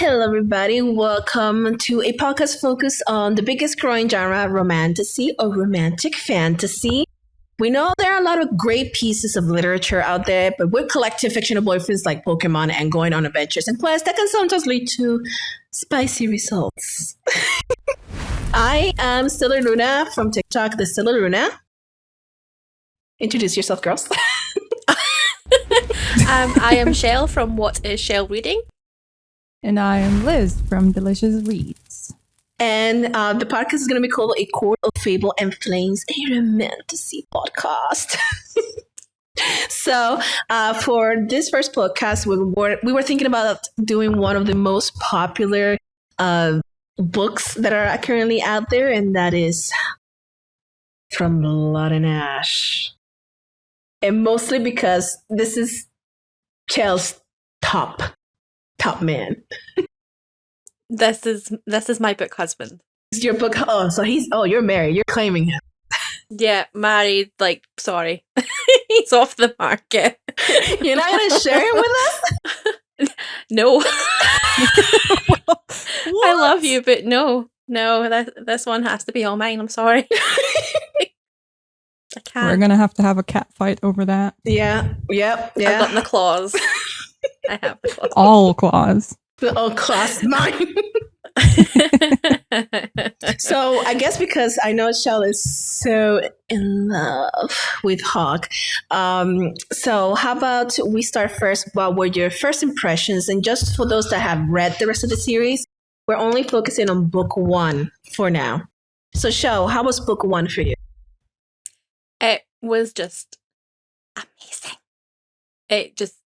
Hello, everybody. Welcome to a podcast focused on the biggest growing genre, romantasy or romantic fantasy. We know there are a lot of great pieces of literature out there, but with collective fictional boyfriends like Pokemon and going on adventures and quests, that can sometimes lead to spicy results. I am TheStellarLuna from TikTok, TheStellarLuna. Introduce yourself, girls. I am Chelle from WhatIsChelleReading. And I am Liz from DeliziousReads. And the podcast is going to be called A Court of Fable and Flames, a romantasy podcast. So for this first podcast, we were thinking about doing one of the most popular books that are currently out there, and that is From Blood and Ash. And mostly because this is Chelle's top man. This is my book husband. It's your book. You're married. You're claiming him. Yeah, married. Sorry, he's off the market. You're not gonna share him with us? No. I love you, but no. This one has to be all mine. I'm sorry. I can't. We're gonna have a cat fight over that. Yeah. Yep. Yeah. I've got the claws. I have the claws. All claws. All claws mine. So I guess because I know Chelle is so in love with Hawk. So how about we start first? What were your first impressions? And just for those that have read the rest of the series, we're only focusing on book 1 for now. So Chelle, how was book 1 for you? It was just amazing.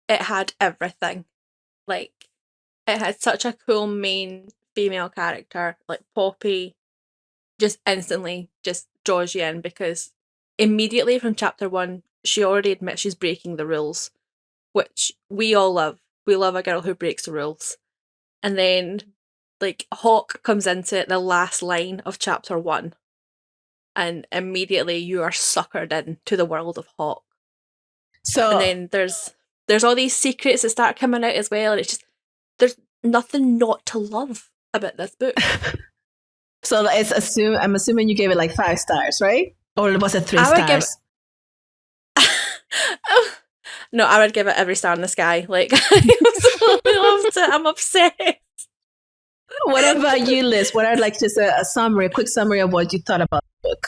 It had everything. It had such a cool main female character, like Poppy, just instantly just draws you in because immediately from chapter 1, she already admits she's breaking the rules, which we all love. We love a girl who breaks the rules. And then, Hawk comes into the last line of chapter 1, and immediately you are suckered into the world of Hawk. And then there's all these secrets that start coming out as well, and it's just there's nothing not to love about this book. So I'm assuming you gave it 5 stars, right? Or was it 3 stars? No, I would give it every star in the sky. I absolutely loved it. I'm obsessed. What about you, Liz? What are just a quick summary of what you thought about the book?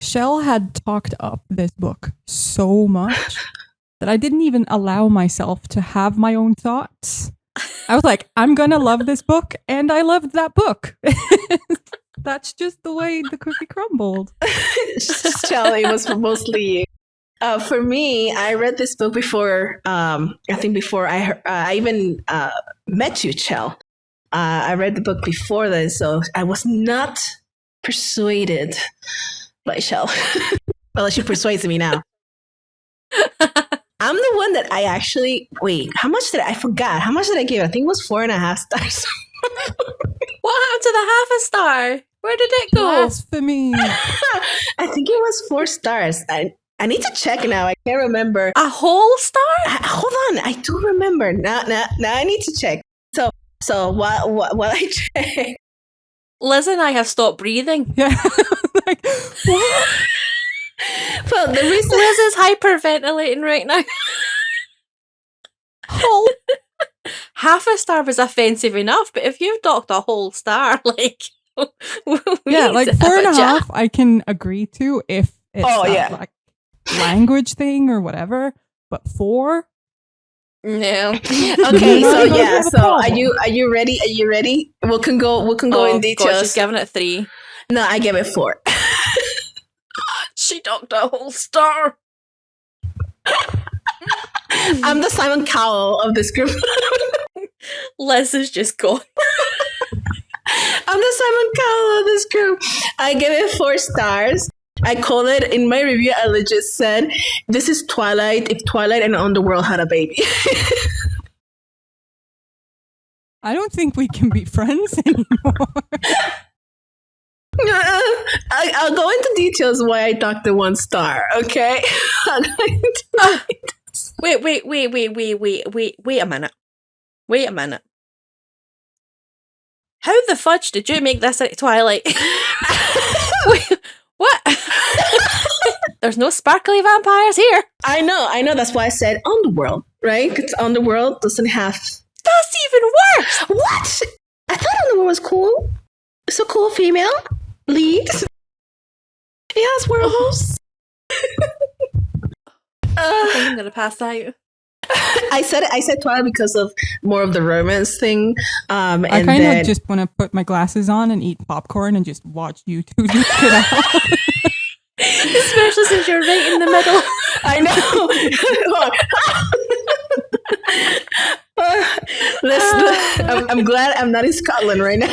Chelle had talked up this book so much that I didn't even allow myself to have my own thoughts. I was like, I'm going to love this book, and I loved that book. That's just the way the cookie crumbled. Chelle, it was mostly you. For me, I read this book before, I think before I even met you, Chelle. I read the book before this, so I was not persuaded by Chelle. Well, she persuades me now. I'm the one that I actually... Wait, how much did I forgot? How much did I give? I think it was 4.5 stars. What happened to the half a star? Where did it go? Blasphemy. I think it was 4 stars. I need to check now. I can't remember. A whole star? Hold on. I do remember. Now I need to check. So while I check... Liz and I have stopped breathing. Yeah. What? Well, the reason Liz is hyperventilating right now. Half a star was offensive enough, but if you've docked a whole star, yeah, 4.5 I can agree to if it's language thing or whatever, but 4? No. Okay, so are you ready? Are you ready? We can go in details. God, she's giving it 3. No, I gave it 4. She docked a whole star. I'm the Simon Cowell of this group. Liz is just gone. I'm the Simon Cowell of this group. I gave it 4 stars. I call it, in my review, I legit said, this is Twilight if Twilight and Underworld had a baby. I don't think we can be friends anymore. I'll go into details why I docked the 1 star, okay? Wait a minute. Wait a minute. How the fudge did you make this at Twilight? Wait, what? There's no sparkly vampires here. I know. That's why I said Underworld, right? Because Underworld doesn't have. That's even worse. What? I thought Underworld was cool. It's a cool female lead. It has werewolves. I think I'm gonna pass out. I said Twilight because of more of the romance thing. I kind of just want to put my glasses on and eat popcorn and just watch you two duke it out. Especially since you're right in the middle. I know. I'm glad I'm not in Scotland right now.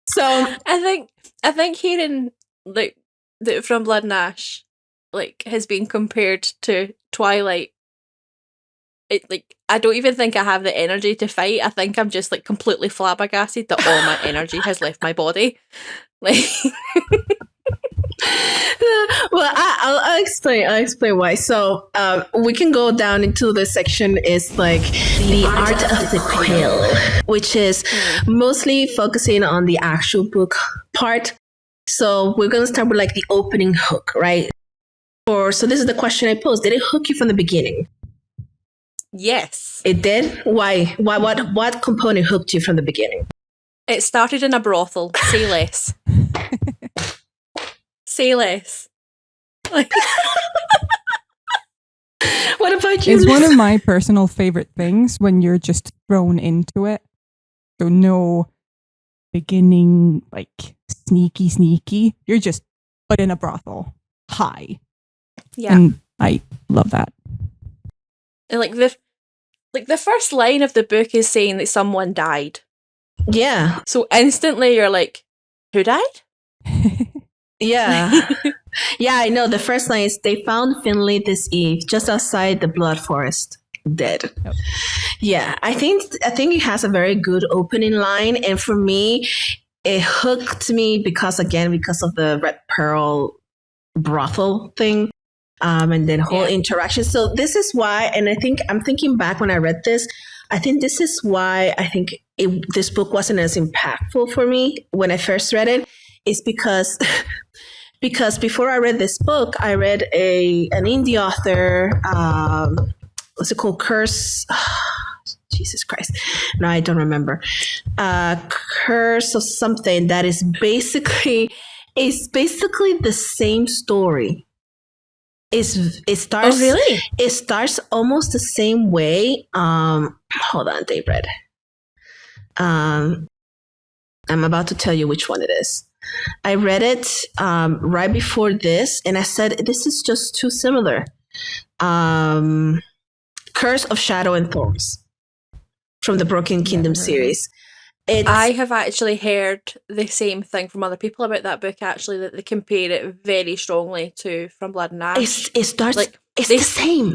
So I think hearing like that From Blood and Ash like has been compared to Twilight. It like I don't even think I have the energy to fight. I think I'm just like completely flabbergasted that all my energy has left my body. Like, well, I'll explain. I'll explain why. So we can go down into the section is like the art of the quill, which is mostly focusing on the actual book part. So we're gonna start with like the opening hook, right? So this is the question I posed. Did it hook you from the beginning? yes. It did. Why? What component hooked you from the beginning? It started in a brothel. Say less. Say less. Like, What about you? It's one of my personal favorite things when you're just thrown into it. So no beginning, like sneaky. You're just put in a brothel. Hi. yeah. And I love that. And like the first line of the book is saying that someone died. Yeah. So instantly you're like, who died? Yeah. Yeah, I know. The first line is they found Finley this eve just outside the Blood Forest, dead. Yep. Yeah, I think it has a very good opening line, and for me, it hooked me because of the Red Pearl brothel thing, and then whole interaction. So this is why, and I'm thinking back when I read this, I think this is why I think this book wasn't as impactful for me when I first read it. Is because before I read this book, I read an indie author. What's it called? Curse. Jesus Christ. No, I don't remember. Curse of something that is basically the same story. It starts. Oh, really? It starts almost the same way. Hold on, David. I'm about to tell you which one it is. I read it right before this, and I said, this is just too similar. Curse of Shadow and Thorns from the Broken Kingdom series. I have actually heard the same thing from other people about that book, actually, that they compare it very strongly to From Blood and Ash. It starts, like, it's the same.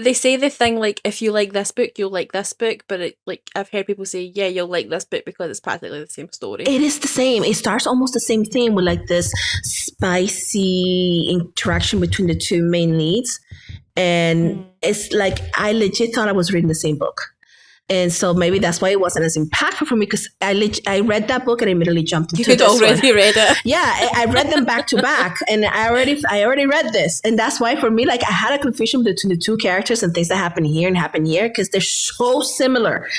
They say the thing like, if you like this book, you'll like this book, but I've heard people say, yeah, you'll like this book because it's practically the same story. It is the same. It starts almost the same thing with like this spicy interaction between the two main leads. And it's like, I legit thought I was reading the same book. And so maybe that's why it wasn't as impactful for me, because I read that book and I immediately jumped into this one. You'd already read it. Yeah, I read them back to back, and I already read this, and that's why for me, like, I had a confusion between the two characters and things that happen here and happen here because they're so similar.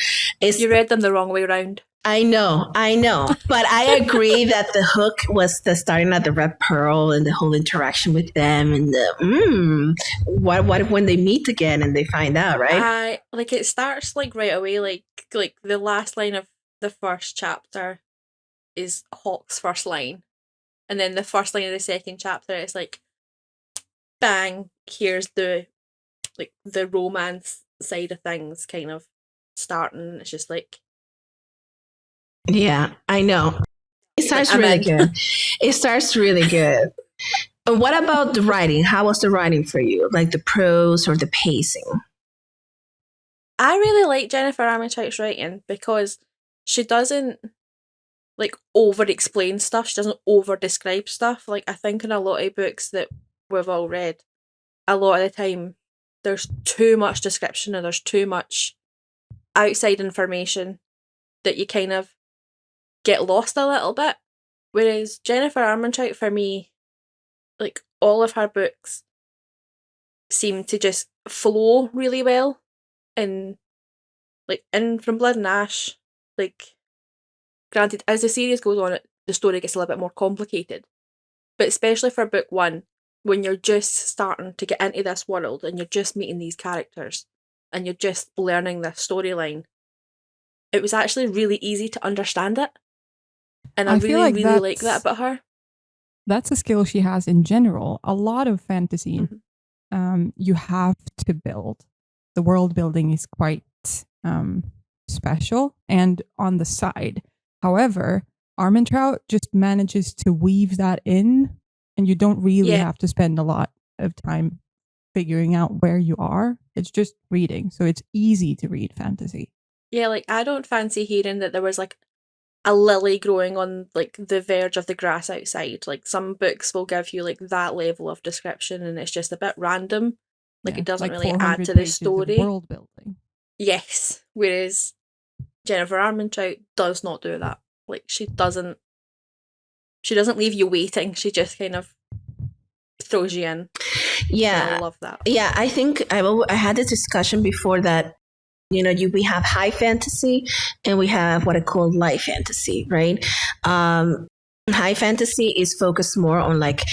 You read them the wrong way around. I know, but I agree that the hook was the starting at the Red Pearl and the whole interaction with them, and the what when they meet again and they find out, right? It starts like right away, like the last line of the first chapter is Hawk's first line, and then the first line of the second chapter is like, bang! Here's the romance side of things kind of starting. It's just like. Yeah, I know. It starts really good. It starts really good. And what about the writing? How was the writing for you? Like the prose or the pacing? I really like Jennifer Armentrout's writing because she doesn't like over-explain stuff. She doesn't over-describe stuff. Like I think in a lot of books that we've all read, a lot of the time there's too much description and there's too much outside information that you kind of get lost a little bit. Whereas Jennifer Armentrout, for me, like all of her books seem to just flow really well. And like in From Blood and Ash, like granted, as the series goes on, the story gets a little bit more complicated. But especially for book one, when you're just starting to get into this world and you're just meeting these characters and you're just learning this storyline, it was actually really easy to understand it. And I feel really, like really like that about her. That's a skill she has in general. A lot of fantasy, you have to build. The world building is quite special and on the side. However, Armentrout just manages to weave that in, and you don't really have to spend a lot of time figuring out where you are. It's just reading, so it's easy to read fantasy. Yeah, like I don't fancy hearing that there was like a lily growing on like the verge of the grass outside. Like some books will give you like that level of description and it's just a bit random. Like it doesn't really add to the story. World building. Yes. Whereas Jennifer Armentrout does not do that. Like she doesn't leave you waiting. She just kind of throws you in. Yeah. And I love that. Yeah, I think I had this discussion before that, you know, we have high fantasy and we have what I call light fantasy, right? High fantasy is focused more on like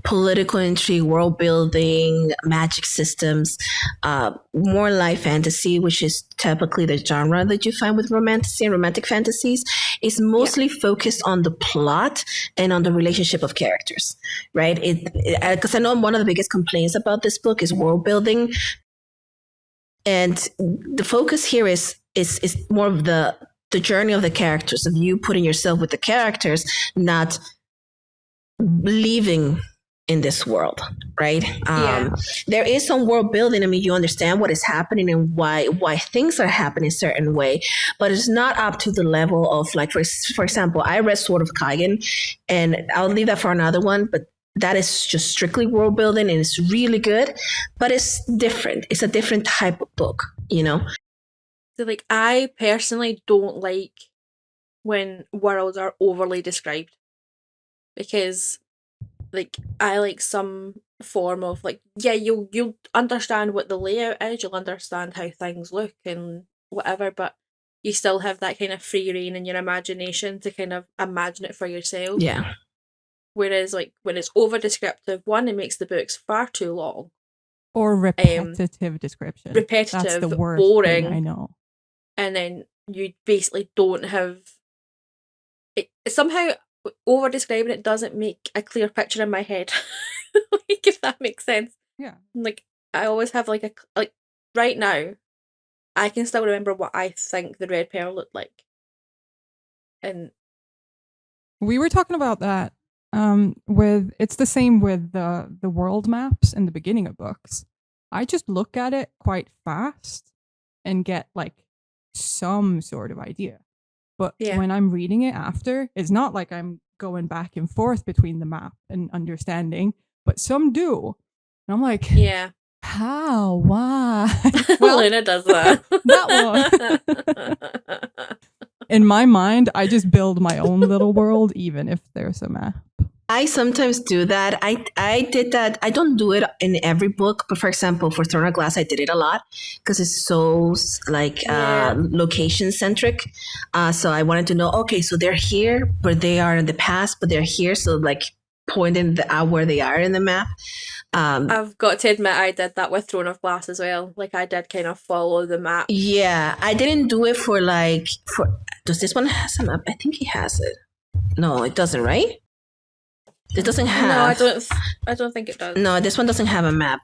political intrigue, world building, magic systems. More light fantasy, which is typically the genre that you find with romantasy and romantic fantasies, is mostly focused on the plot and on the relationship of characters, right? Because I know one of the biggest complaints about this book is world building. And the focus here is more of the journey of the characters, of you putting yourself with the characters, not living in this world, right? There is some world building. I mean, you understand what is happening and why things are happening a certain way, but it's not up to the level of like, for example, I read Sword of Kagan, and I'll leave that for another one, but that is just strictly world building and it's really good, but it's different. It's a different type of book, you know? So like I personally don't like when worlds are overly described, because like I like some form of like, you'll understand what the layout is, you'll understand how things look and whatever, but you still have that kind of free reign in your imagination to kind of imagine it for yourself. Yeah. Whereas like when it's over descriptive, one, it makes the books far too long. Or repetitive description. Repetitive, that's the worst boring. Thing I know. And then you basically don't have it. Somehow over describing it doesn't make a clear picture in my head. Like, if that makes sense. Yeah. Like I always have like right now, I can still remember what I think the Red Pearl looked like. And we were talking about that. It's the same with the world maps in the beginning of books. I just look at it quite fast and get like some sort of idea. But when I'm reading it after, it's not like I'm going back and forth between the map and understanding, but some do. And I'm like, how? Why? Well, Luna does that. That one. In my mind, I just build my own little world, even if there's a map. I sometimes do that. I did that. I don't do it in every book, but for example, for Throne of Glass, I did it a lot because it's so like location centric. So I wanted to know, okay, so they're here, but they are in the past, but they're here. So like pointing out where they are in the map. I've got to admit, I did that with Throne of Glass as well. Like I did kind of follow the map. Yeah, I didn't do it for does this one has a map? I think he has it. No, it doesn't, right? It doesn't have. No, I don't think it does. No, this one doesn't have a map.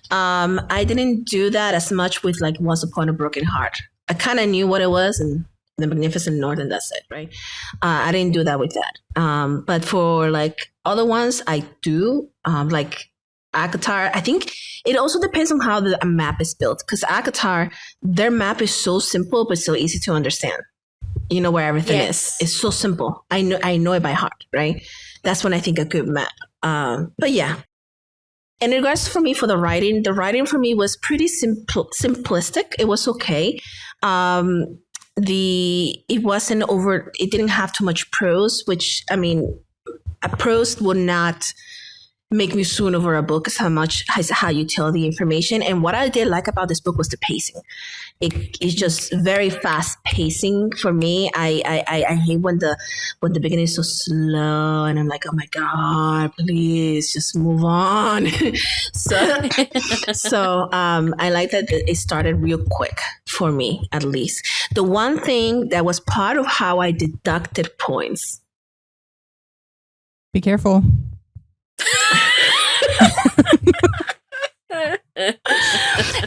I didn't do that as much with like Once Upon a Broken Heart. I kind of knew what it was and the Magnificent North, and that's it, right? I didn't do that with that. But for like other ones, I do. Like ACOFF, I think it also depends on how the map is built. Because ACOFF, their map is so simple but so easy to understand. You know where everything is. It's so simple. I know it by heart, right? That's when I think a good map. But yeah. in regards for me for the writing for me was pretty simplistic. It was okay. It didn't have too much prose, which I mean, a prose would not make me swoon over a book as how you tell the information. And what I did like about this book was the pacing. It's just very fast pacing for me. I hate when the beginning is so slow and I'm like, oh my God, please just move on. so I like that it started real quick for me, at least. The one thing that was part of how I deducted points. Be careful.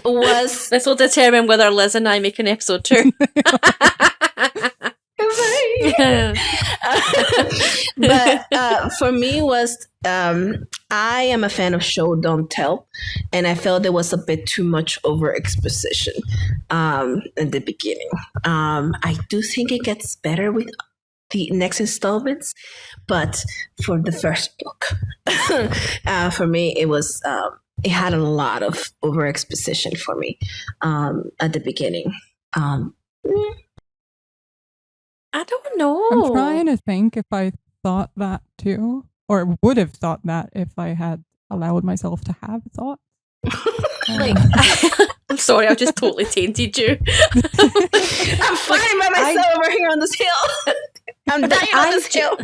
Was this will determine whether Liz and I make an episode 2. But for me was I am a fan of show don't tell, and I felt there was a bit too much over exposition in the beginning. I do think it gets better with the next installments, but for the first book, for me it was it had a lot of over exposition for me at the beginning. I don't know. I'm trying to think if I thought that too, or would have thought that if I had allowed myself to have thoughts. Like, I'm sorry, I just totally tainted you. I'm flying by myself over here on this hill. I'm dying on this hill.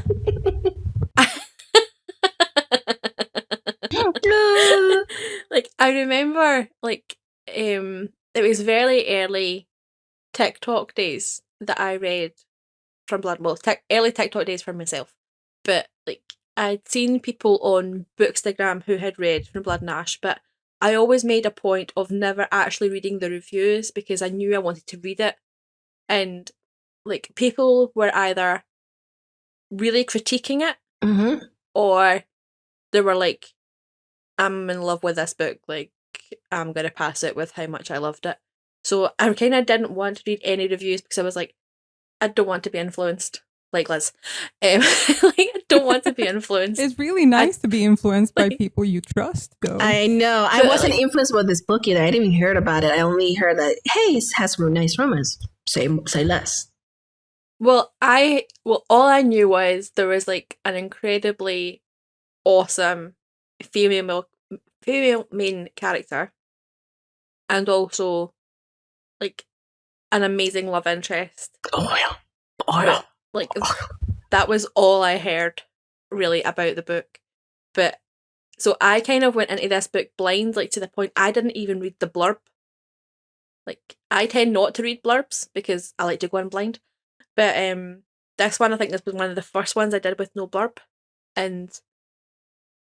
Like, I remember, like, it was very early TikTok days that I read from Blood. Well, early TikTok days for myself, but like I'd seen people on Bookstagram who had read From Blood and Ash, but I always made a point of never actually reading the reviews because I knew I wanted to read it, and like people were either really critiquing it, Mm-hmm. or they were like, I'm in love with this book, like I'm gonna pass it with how much I loved it. So I kind of didn't want to read any reviews because I was like, I don't want to be influenced like Liz. Like, I don't want to be influenced. It's really nice to be influenced by people you trust, though. I know. I wasn't influenced by this book either. I didn't even hear about it. I only heard that, hey, it has nice romance. Say less. Well, all I knew was there was like an incredibly awesome female main character, and also like an amazing love interest. Oh yeah. Like that was all I heard really about the book. But so I kind of went into this book blind, like to the point I didn't even read the blurb. Like I tend not to read blurbs because I like to go in blind. But this one, I think this was one of the first ones I did with no blurb, and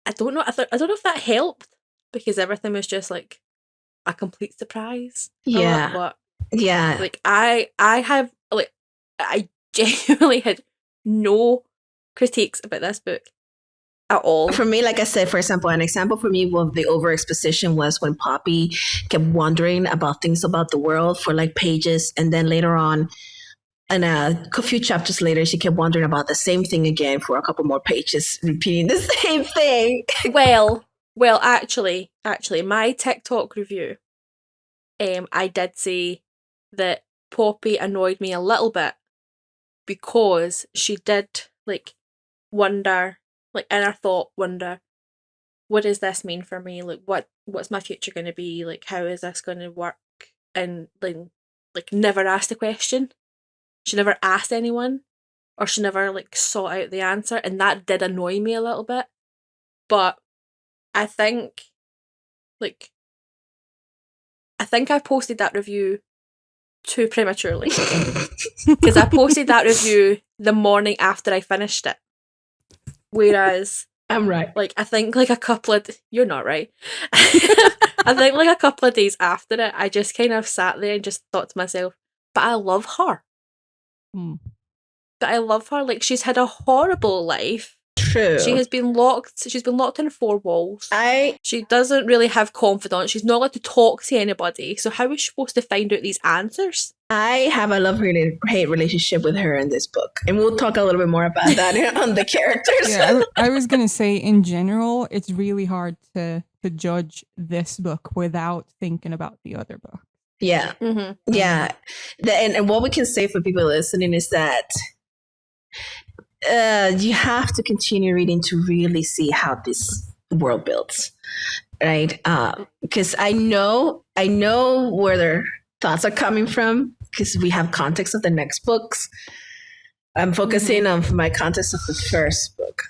I don't know. I don't know if that helped because everything was just like a complete surprise. Yeah. But Yeah. like I genuinely had no critiques about this book at all. For me, like I said, for example, an example for me of the over exposition was when Poppy kept wondering about things about the world for like pages, and then later on, and a few chapters later, she kept wondering about the same thing again for a couple more pages, repeating the same thing. Well, actually, my TikTok review, I did say that Poppy annoyed me a little bit because she did like wonder, like inner thought wonder, what does this mean for me? Like what's my future going to be? Like how is this going to work? And like never asked the question. She never asked anyone, or she never like sought out the answer, and that did annoy me a little bit. But I think I posted that review too prematurely because I posted that review the morning after I finished it, whereas I'm right. like I think like a couple of you're not right. I think like a couple of days after it, I just kind of sat there and just thought to myself, but I love her. But I love her. Like she's had a horrible life. True. She's been locked in 4 walls. She doesn't really have confidence. She's not allowed to talk to anybody. So how is she supposed to find out these answers? I have a love-hate relationship with her in this book. And we'll talk a little bit more about that on the characters. Yeah, I was going to say, in general, it's really hard to to judge this book without thinking about the other book. Yeah. Mm-hmm. Yeah. And what we can say for people listening is that you have to continue reading to really see how this world builds, right? Because I know where their thoughts are coming from because we have context of the next books. I'm focusing on my context of the first book.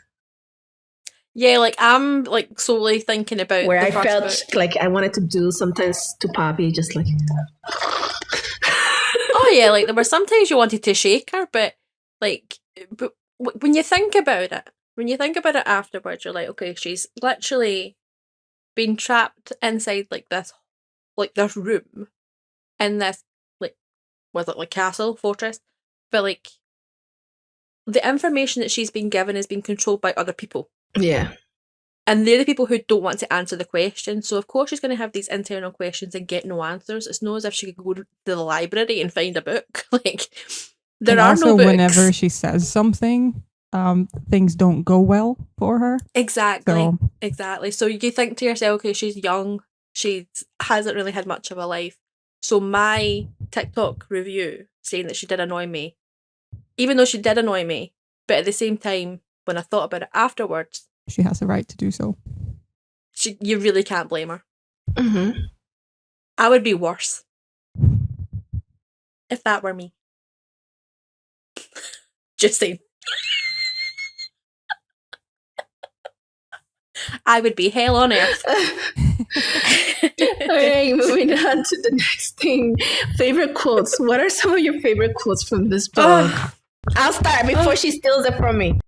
Yeah, like I'm like solely thinking about where the I first felt book. like I wanted to do sometimes to Poppy, just like. Oh yeah, like there were sometimes you wanted to shake her, but when you think about it afterwards, you're like, okay, she's literally been trapped inside like this room in this like was it like castle fortress, but like the information that she's been given is being controlled by other people. Yeah. And they're the people who don't want to answer the question. So of course she's going to have these internal questions and get no answers. It's not as if she could go to the library and find a book. Like there and are also, no books. Whenever she says something, things don't go well for her. Exactly. So you think to yourself, okay, she's young. She hasn't really had much of a life. So my TikTok review saying that she did annoy me, even though she did annoy me, but at the same time, when I thought about it afterwards, she has the right to do so. You really can't blame her. Mm-hmm. I would be worse if that were me. Just saying. I would be hell on earth. All right, moving on to the next thing. Favorite quotes. What are some of your favorite quotes from this book? I'll start before she steals it from me.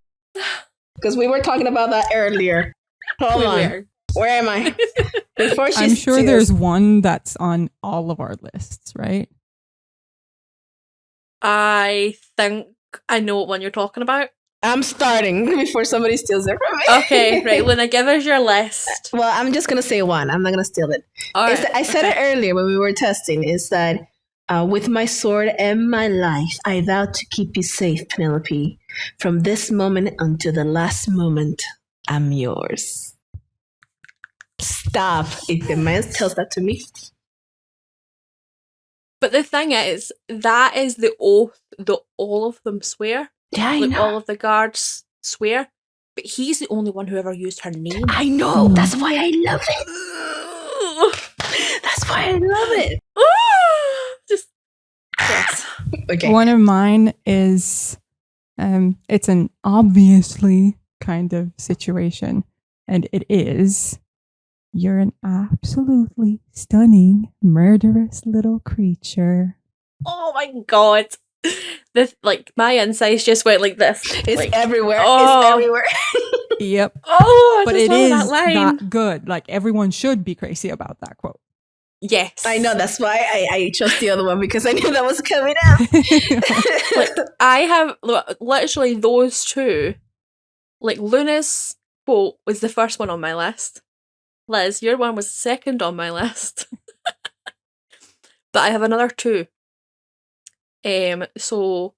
Because we were talking about that earlier. Hold on. Where am I? Before she I'm sure there's one that's on all of our lists, right? I think I know what one you're talking about. I'm starting before somebody steals it from me. Okay, right. Luna, give us your list. Well, I'm just going to say one. I'm not going to steal it. Right, I said it earlier when we were testing, is that with my sword and my life, I vow to keep you safe, Penelope. From this moment until the last moment, I'm yours. Stop. If the man tells that to me. But the thing is, that is the oath that all of them swear. Yeah, I know. All of the guards swear. But he's the only one who ever used her name. I know. That's why I love it. That's why I love it. Just yes. Okay. One of mine is it's an obviously kind of situation, and it is, you're an absolutely stunning, murderous little creature. Oh my god. This my insides just went like this. It's everywhere. Oh. It's everywhere. Yep. Oh, but it is that good. Like, everyone should be crazy about that quote. Yes. I know. That's why I chose the other one, because I knew that was coming up. I have literally those two. Like, Luna's quote was the first one on my list. Liz, your one was second on my list. But I have another two. So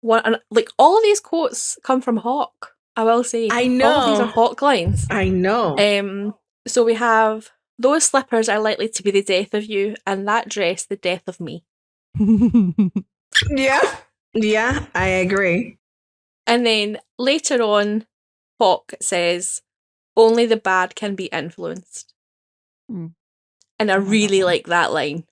one, all of these quotes come from Hawk. I will say. I know. All of these are Hawk lines. I know. So we have, those slippers are likely to be the death of you, and that dress the death of me. Yeah, I agree. And then later on, Hawk says, only the bad can be influenced. And I really like that line.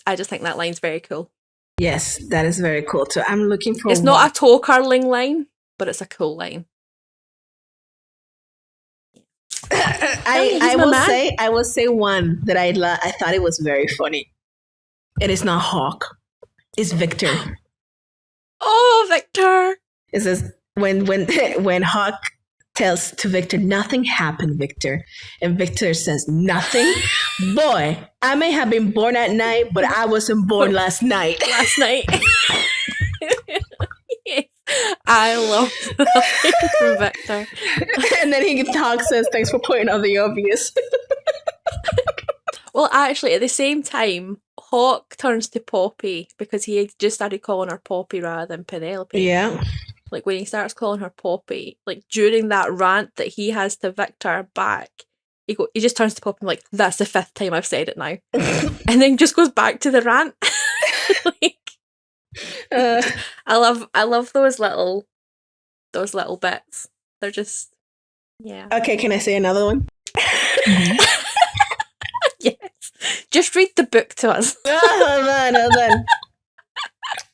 I just think that line's very cool. Yes, that is very cool too. I'm looking for It's not a toe curling line, but it's a cool line. I will say one that I thought it was very funny. It is not Hawk. It's Victor. Oh, Victor! It says when Hawk tells to Victor, nothing happened, Victor. And Victor says, nothing? Boy, I may have been born at night, but I wasn't born last night. Last night. Yes. I love that from Victor. And then he talks, says, thanks for pointing out the obvious. Well, actually, at the same time, Hawk turns to Poppy because he had just started calling her Poppy rather than Penelope. Yeah. Like, when he starts calling her Poppy, like, during that rant that he has to Victor back, he just turns to Poppy and like, that's the 5th time I've said it now. And then just goes back to the rant. Like, I love those little bits. They're just, yeah. Okay, can I say another one? Yes. Just read the book to us. Hold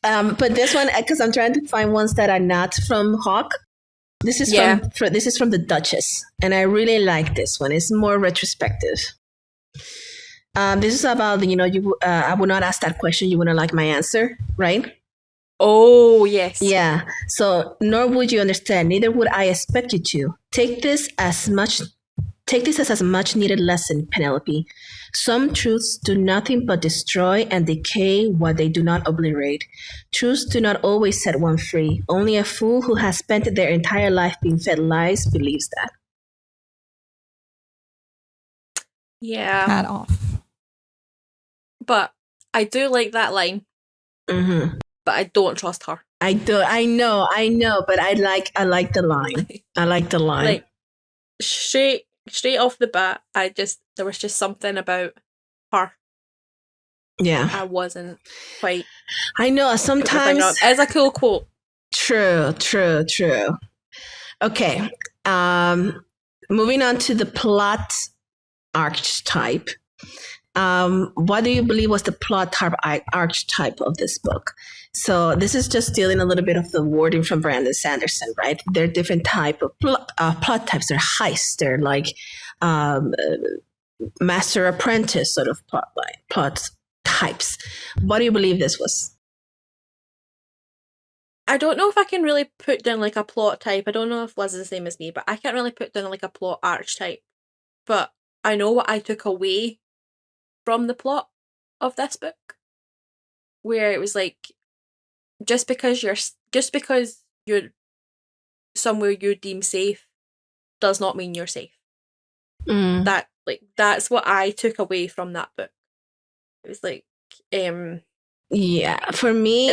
on. But this one, because I'm trying to find ones that are not from Hawk. This is from the Duchess, and I really like this one. It's more retrospective. This is about I would not ask that question. You wouldn't like my answer, right? Oh yes. Yeah. So nor would you understand. Neither would I expect you to. Take this as a much needed lesson, Penelope. Some truths do nothing but destroy and decay what they do not obliterate. Truths do not always set one free. Only a fool who has spent their entire life being fed lies believes that. Yeah. Hat off. But I do like that line. Mm-hmm. But I don't trust her. I know, but I like the line. I like the line. Like straight off the bat, there was just something about her. Yeah. I wasn't quite. I know, sometimes it's a cool quote. True. Okay. Moving on to the plot archetype. What do you believe was the plot archetype of this book? So this is just stealing a little bit of the wording from Brandon Sanderson, right? There are different type of plot types. They're heists. They're like master apprentice sort of plot types. What do you believe this was? I don't know if I can really put down like a plot type. I don't know if Liz is the same as me, but I can't really put down like a plot archetype. But I know what I took away from the plot of this book, where it was like, just because you're somewhere you deem safe does not mean you're safe. That's what I took away from that book. It was like, yeah, for me,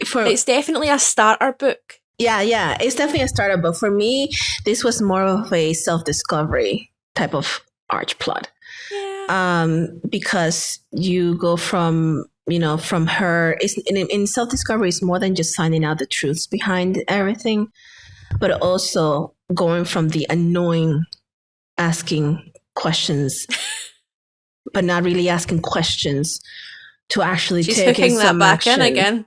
it's definitely a starter book. Yeah, it's definitely a starter book. For me, this was more of a self-discovery type of arch plot. Yeah. Because you go from her, in self-discovery, it's more than just finding out the truths behind everything, but also going from the annoying asking questions, but not really asking questions, to actually She's taking hooking some that back action. in again.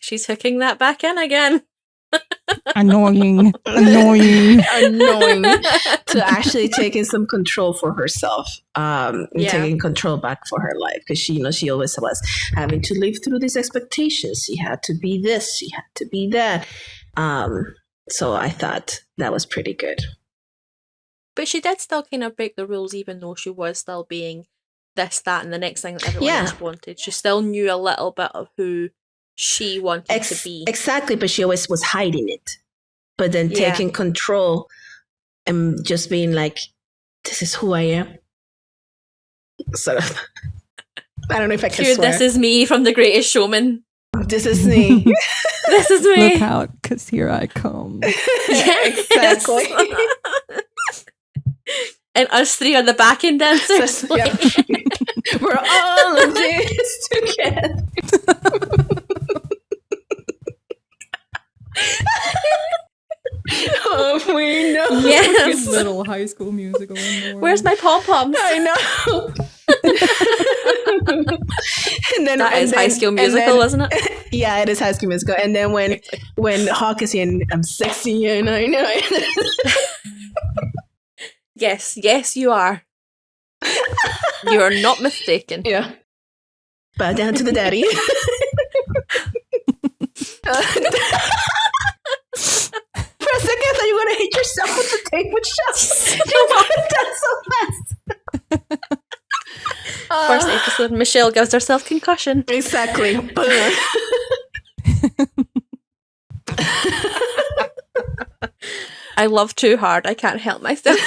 She's hooking that back in again. Annoying. To actually taking some control for herself, and taking control back for her life, because she always was having to live through these expectations. She had to be this, she had to be that. So I thought that was pretty good. But she did still kind of break the rules, even though she was still being this, that, and the next thing that everyone else wanted. She still knew a little bit of who she wanted to be. Exactly, but she always was hiding it. But then taking control and just being like, this is who I am. Sort of. I don't know if I can swear. This is me from The Greatest Showman. This is me. This is me. Look out, because here I come. Exactly. And us three are the backing dancers. We're all in this together. Oh, we know. Yes. Little High School Musical. Where's my pom-poms? I know. That is High School Musical, isn't it? Yeah, it is High School Musical. And then when Hawk is in, I'm sexy and I know it. Yes, you are. You are not mistaken. Yeah. Bow down to the daddy. For a second, I thought you were going to hit yourself with the tape with shells. You wanted that so fast. First episode, Michelle gives herself concussion. Exactly. I love too hard. I can't help myself.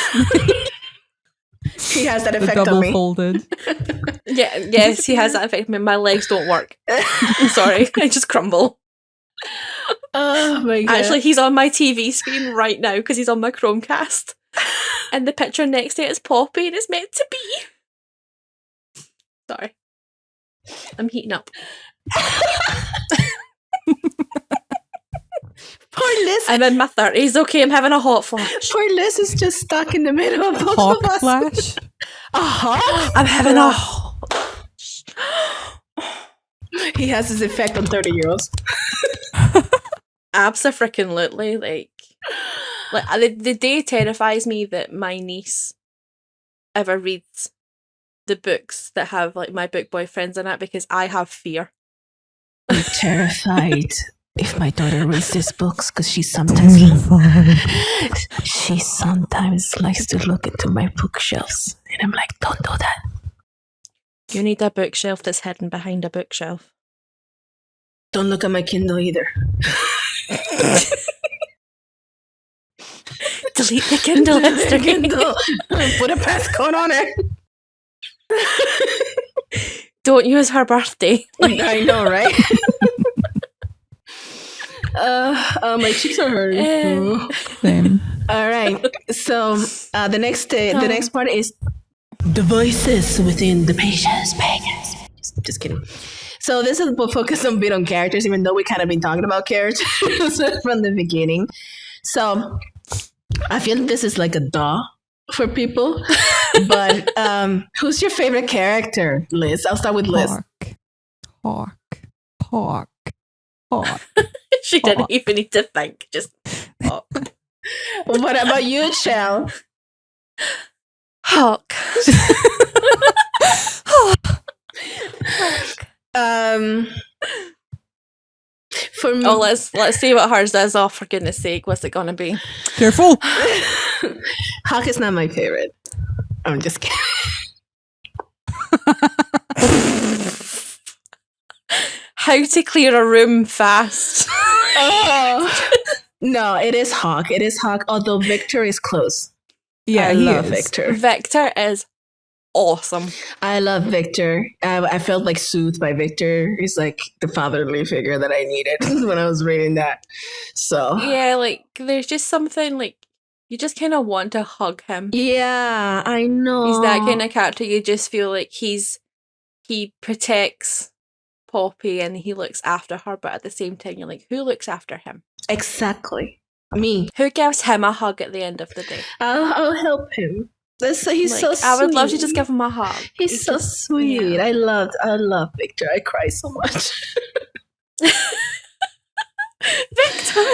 He has that effect double on me. Folded. Yes, he has that effect on me. My legs don't work. I'm sorry. I just crumble. Oh my god. Actually, he's on my TV screen right now because he's on my Chromecast. And the picture next to it is Poppy, and it's meant to be. Sorry. I'm heating up. Poor Liz. I'm in my 30s, okay? I'm having a hot flash. Poor Liz is just stuck in the middle of both Hawk of us. flash. I'm having a hot flash. He has his effect on 30-year-olds. Abso-freaking-lutely. Like the day terrifies me that my niece ever reads the books that have like my book boyfriends in it, because I have fear. I'm terrified if my daughter reads these books, because she sometimes likes to look into my bookshelves, and I'm like, don't do that. You need a bookshelf that's hidden behind a bookshelf. Don't look at my Kindle either. Delete the Kindle history. Kindle. Put a passcode on it. Don't use her birthday. I know, right? My cheeks are hurting. Same. All right. So the next part is the voices within the pages. Just kidding. So this is focused a bit on characters, even though we kind of been talking about characters from the beginning. So I feel this is like a duh for people. But who's your favorite character, Liz? I'll start with Liz. Hawk. She didn't even need to think. Just Hawk. What about you, Chelle? Hawk. For me, let's see what hers is. Oh, for goodness sake, what's it gonna be? Careful. Hawk is not my favorite. I'm just kidding. How to clear a room fast. No, it is Hawk. It is Hawk, although Victor is close. Yeah, I he love is. Victor. Victor is awesome. I love Victor. I felt like soothed by Victor. He's like the fatherly figure that I needed when I was reading that. So Yeah, like there's just something like you just kind of want to hug him. yeah, I know. He's that kind of character. You just feel like he protects Poppy and he looks after her, but at the same time you're like, who looks after him? Exactly. Me. Who gives him a hug at the end of the day? I'll help him. He's so sweet. I would love to just give him a hug. He's so just, sweet. yeah. I love Victor. I cry so much. Victor.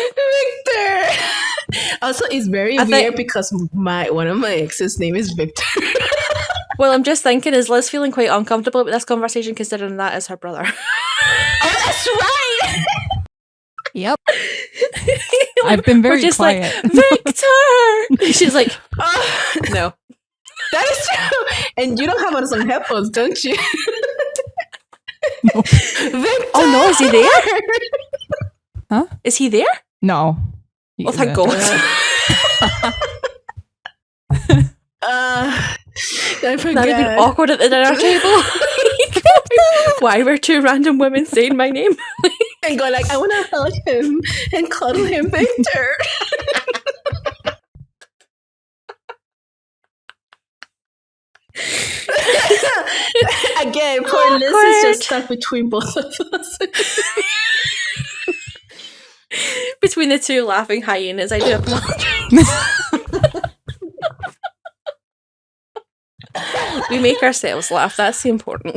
Also, it's very weird because one of my ex's name is Victor. Well, I'm just thinking, is Liz feeling quite uncomfortable with this conversation, considering that is her brother? Oh, that's right. Yep. I've been very just quiet. Like, Victor. She's like, no. That is true. And you don't have on some headphones, don't you? No. Victor! Oh no, is he there? Huh? Is he there? No. Oh, thank God. I forget. Not even awkward at the dinner table. Why were two random women saying my name? And go like, I want to hug him and cuddle him, Victor. Again, poor Liz is just stuck between both of us. Between the two laughing hyenas, I do apologize. We make ourselves laugh. That's the important.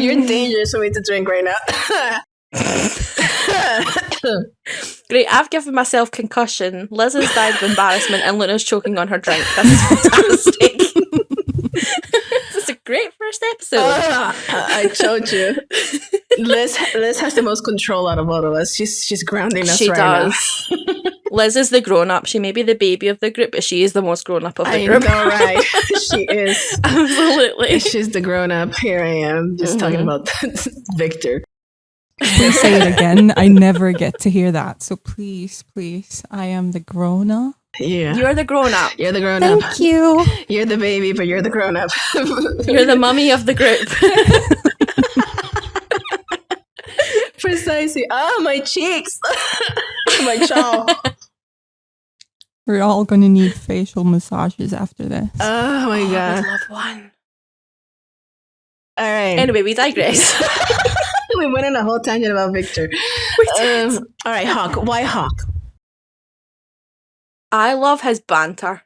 You're dangerous for me to drink right now. Great, I've given myself concussion. Liz has died of embarrassment, and Luna's choking on her drink. This is fantastic. This is a great first episode. I told you, Liz has the most control out of all of us. She's grounding us right now. Liz is the grown-up. She may be the baby of the group, but she is the most grown-up of the group. I know, right? She is. Absolutely. She's the grown-up. Here I am, just talking about Victor. Please say it again. I never get to hear that. So please, I am the grown-up. Yeah. You're the grown-up. You're the grown-up. Thank you. You're the baby, but you're the grown-up. You're the mummy of the group. Precisely. Ah, my cheeks. My jaw. We're all gonna need facial massages after this. Oh my I god. would love one. All right. Anyway, we digress. We went on a whole tangent about Victor. We did. All right, Hawk. Why Hawk? I love his banter.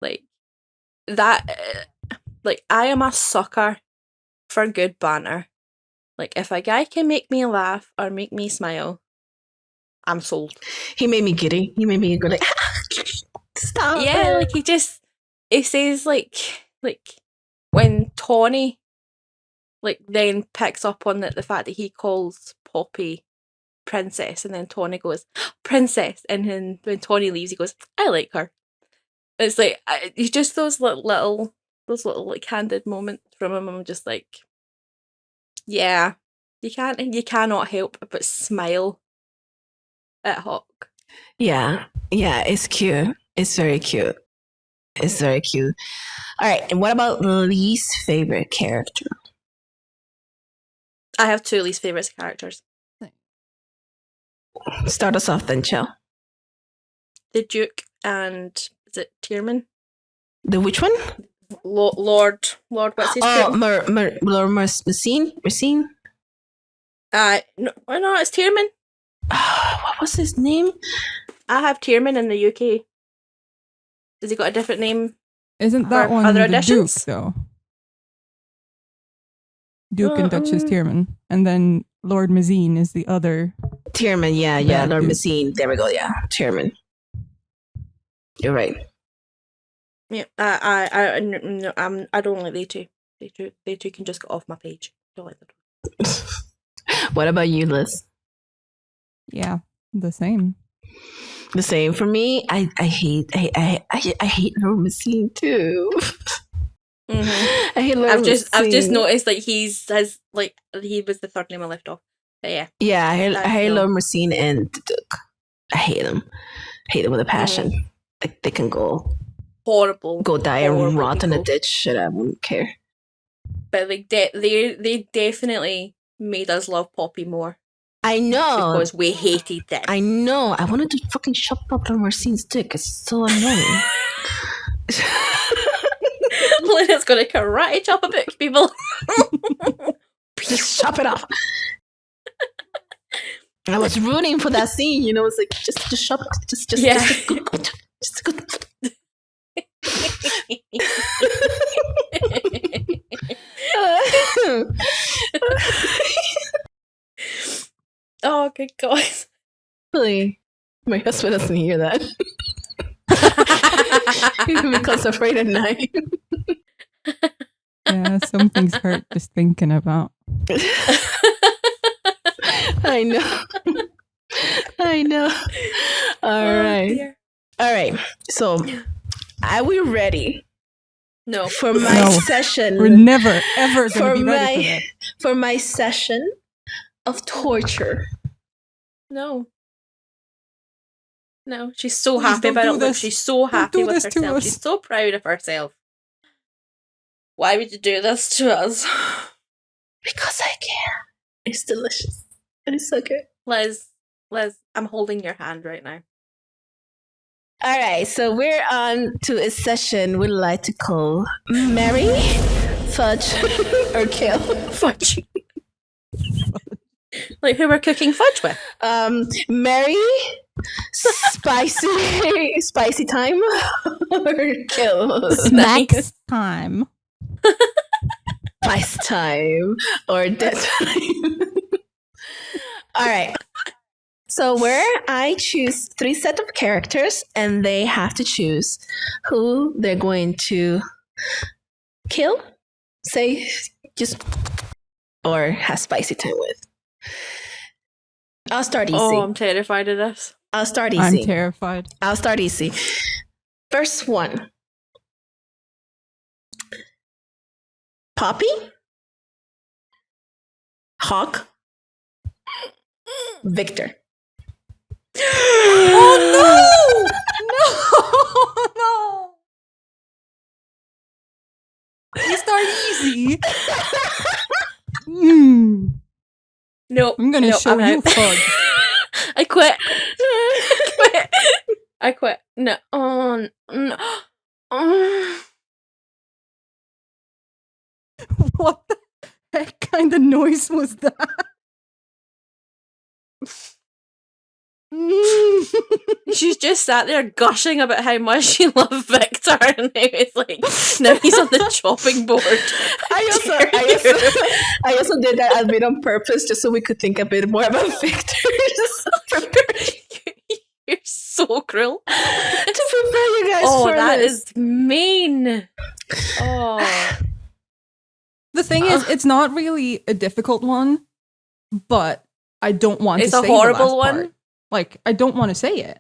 Like that. Like I am a sucker for good banter. Like if a guy can make me laugh or make me smile, I'm sold. He made me giddy. He made me go like, stop. Yeah, like he says like when Tawny like then picks up on the fact that he calls Poppy princess, and then Tawny goes princess, and then when Tawny leaves, he goes, I like her. It's like it's just those little like candid moments from him. I'm just like, yeah, you cannot help but smile at Hawk. Yeah, it's cute. It's very cute. It's very cute. All right, and what about least favorite character? I have two least favorite characters: Start us off then, Chelle. the Duke and is it Tierman? The which one? Lord, what's his name? Lord Racine? No, it's Tierman. What was his name? I have Tierman in the UK. Has he got a different name? Isn't that for one other the editions? Duke, though? Duke and Duchess Tierman. And then Lord Mazine is the other. Tierman, yeah, Lord Duke. Racine. There we go, yeah, Tierman. You're right. Yeah, I don't like they two. They two can just get off my page. Don't like them. What about you, Liz? Yeah, the same. The same for me. I hate Lord Racine too. Mm-hmm. I hate Lord I've just Racine. noticed like he was the third name I left off. But yeah. Yeah, I hate no. Lord Racine and the Duke. I hate them. Hate them with a passion. Like they can go die and rot in a ditch. Shit, I wouldn't care. But like they definitely made us love Poppy more. I know. Because we hated them. I know. I wanted to fucking shove up Lord Racine's dick. It's so annoying. Lena's gonna karate chop a book, people. Just chop it off. I was rooting for that scene, you know. It's like just chop it. Just go. Oh, good God. Really? My husband doesn't hear that. He becomes afraid at night. Yeah, some things hurt just thinking about. I know. All right. So, are we ready? No. For my session. We're never, ever going to be ready for that. For my session of torture. No, she's so happy about it. Look, she's so happy with herself. She's so proud of herself. Why would you do this to us? Because I can. It's delicious. It's so good. Liz, I'm holding your hand right now. All right, so we're on to a session we'd like to call Marry, Fudge, or Kill. Fudge. Like who we're cooking fudge with? Marry, spicy time, or kill. Snacks time. Spice time, or death time. All right. So where I choose 3 sets of characters, and they have to choose who they're going to kill, say, just, or have spicy time with. I'll start easy. Oh, I'm terrified of this. I'll start easy. I'm terrified. I'll start easy. First one. Poppy. Hawk. Victor. Oh no! No! You start easy. Nope. I'm gonna show you fudge. I quit. I quit. No. Oh, no. Oh. What the heck kind of noise was that? She's just sat there gushing about how much she loved Victor, and it's like, now he's on the chopping board. I also did that a bit on purpose, just so we could think a bit more about Victor. You're so cruel. To prepare you guys Oh, for that this. is mean. Oh. The thing is, it's not really a difficult one, but I don't want to say It's a horrible the last one. part. Like, I don't want to say it.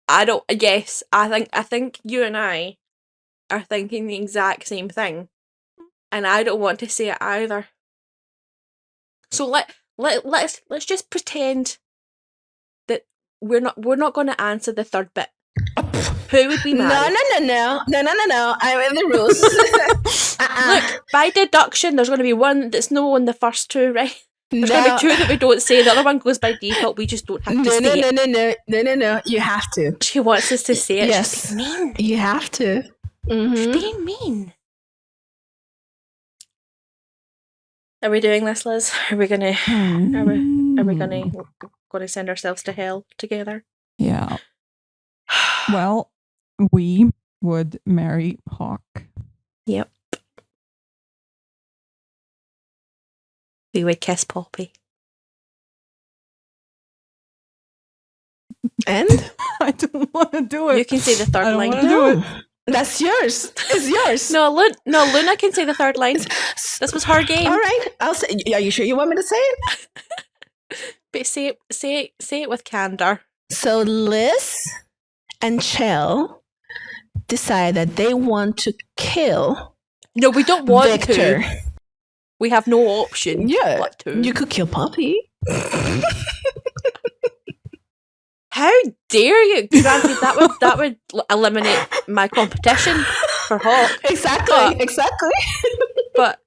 I don't. Yes, I think you and I are thinking the exact same thing, and I don't want to say it either. So let's just pretend that we're not going to answer the third bit. Who would be married? No. I'm in the rules. Look, by deduction, there's going to be one that's no on the first two, right? There's going to be two that we don't say. The other one goes by default. We just don't have to say it. No. You have to. She wants us to say it. Yes. She's being mean. You have to. She's being mean. Are we doing this, Liz? Are we gonna? Are we gonna send ourselves to hell together? Yeah. Well, we would marry Hawk. Yep. We would kiss Poppy. And? I don't want to do it. You can say the third I don't line. want to do it. That's yours. It's yours. No, Luna can say the third line. This was her game. All right. I'll say. Are you sure you want me to say it? But say it with candor. So Liz and Chelle decide that they want to kill No, we don't want Victor. to. We have no option. Yeah, but to. you could kill Poppy. How dare you? Granted, that would eliminate my competition for Hawk. Exactly. But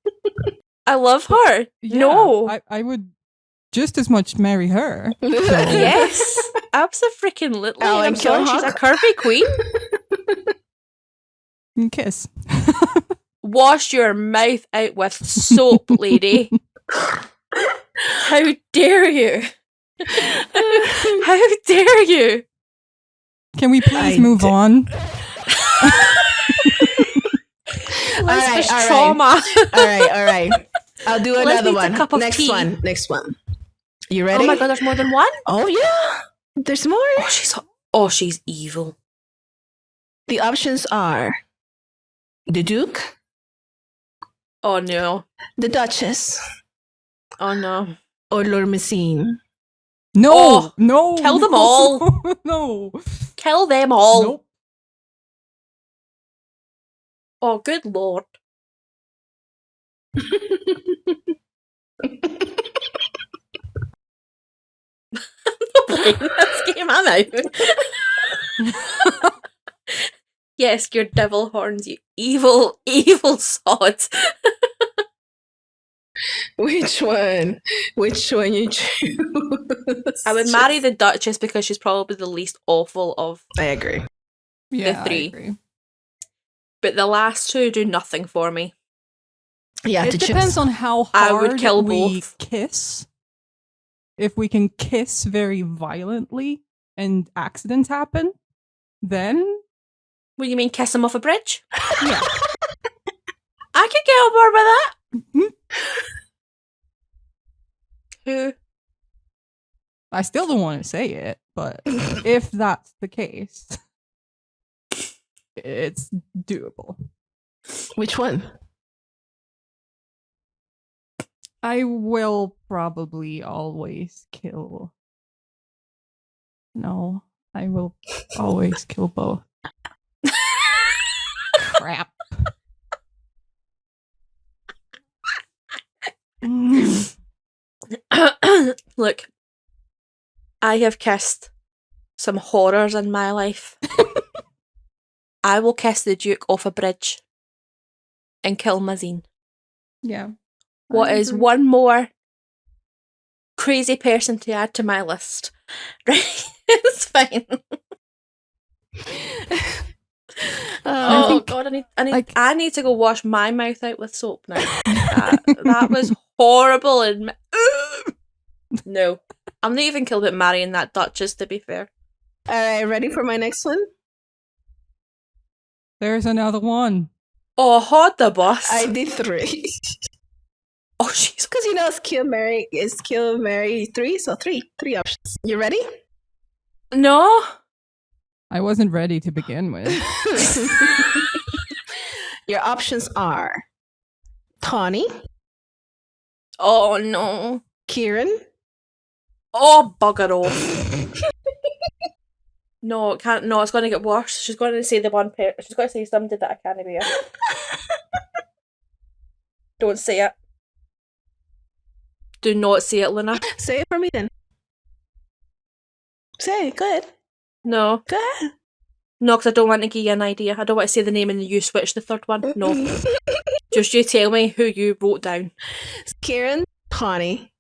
I love her. Yeah, No. I would just as much marry her. So. Yes. Abso-freaking-lutely. Oh, I'm and kill sorry, she's a Hawk? curvy queen. And kiss. Wash your mouth out with soap, lady. How dare you? How dare you? Can we please move on? Elizabeth's all right. trauma. All right. I'll do Liz another needs a one. cup of tea. Next one. You ready? Oh my god, there's more than one? Oh yeah. There's more. She's evil. The options are the Duke, Oh no. the Duchess, Oh no. or Lord Messine. No, Oh, no. kill them all. No. Kill them all. Nope. Oh, good lord. I'm not playing this game, am I? Yes, your devil horns, you evil, evil sod. Which one? Which one you choose? I would marry the Duchess because she's probably the least awful of I agree. Yeah, three. I agree. but the last two do nothing for me. Yeah, It depends on how I hard would kill we both. kiss. If we can kiss very violently and accidents happen, then What do you mean, kiss him off a bridge? yeah. I could get on board with that. Who? I still don't want to say it, but if that's the case, it's doable. Which one? I will probably always kill. No, I will always kill both. Crap. Look, I have kissed some horrors in my life. I will kiss the Duke off a bridge and kill Mazine. Yeah. What is one more crazy person to add to my list? Right? It's fine. Oh think, God, like- I need to go wash my mouth out with soap now. That was horrible and no, I'm not even killed at marrying that Duchess. To be fair. All right, ready for my next one? There's another one. Oh, hold the bus. I did 3. Oh, jeez. Because it's kill, marry 3, so 3 options. You ready? No. I wasn't ready to begin with. Your options are Tawny, Oh no. Kieran. Oh, bugger off. No, it can't. No, it's going to get worse. She's going to say the one pair. She's going to say somebody that I can't bear. Don't say it. Do not say it, Luna. Say it for me then. Say it. Go ahead. No. Go ahead. No, because I don't want to give you an idea. I don't want to say the name and you switch the third one. No. Just you tell me who you wrote down. Kieran, Tawny.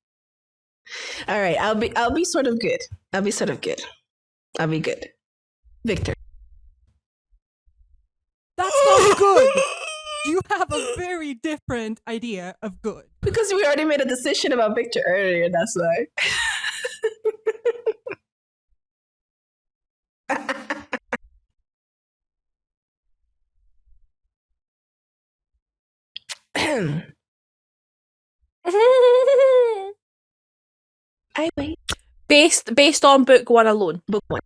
All right, I'll be sort of good. I'll be good. Victor. That's not good. You have a very different idea of good. Because we already made a decision about Victor earlier, that's why. I wait. Based on book 1 alone. Book 1.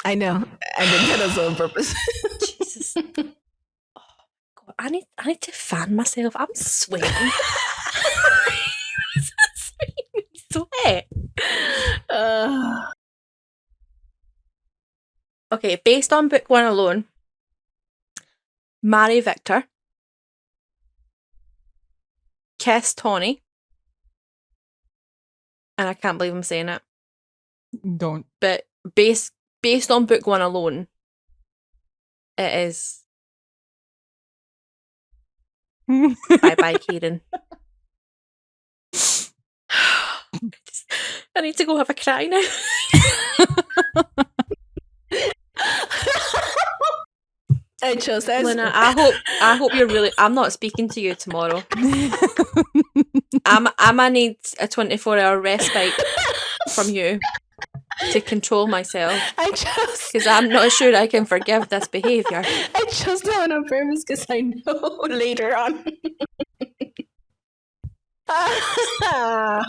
I know. I did that also on purpose. Jesus. Oh God, I need to fan myself. I'm sweating. Sweat. Okay, based on book 1 alone, marry Victor, kiss Tawny, and I can't believe I'm saying it, Don't. but based on book 1 alone, it is bye Kieran. I need to go have a cry now. I chose that. Luna, I hope you're really. I'm not speaking to you tomorrow. I'm gonna need a 24-hour respite from you to control myself I chose because I'm not sure I can forgive this behaviour. I chose that one on purpose because I know later on. I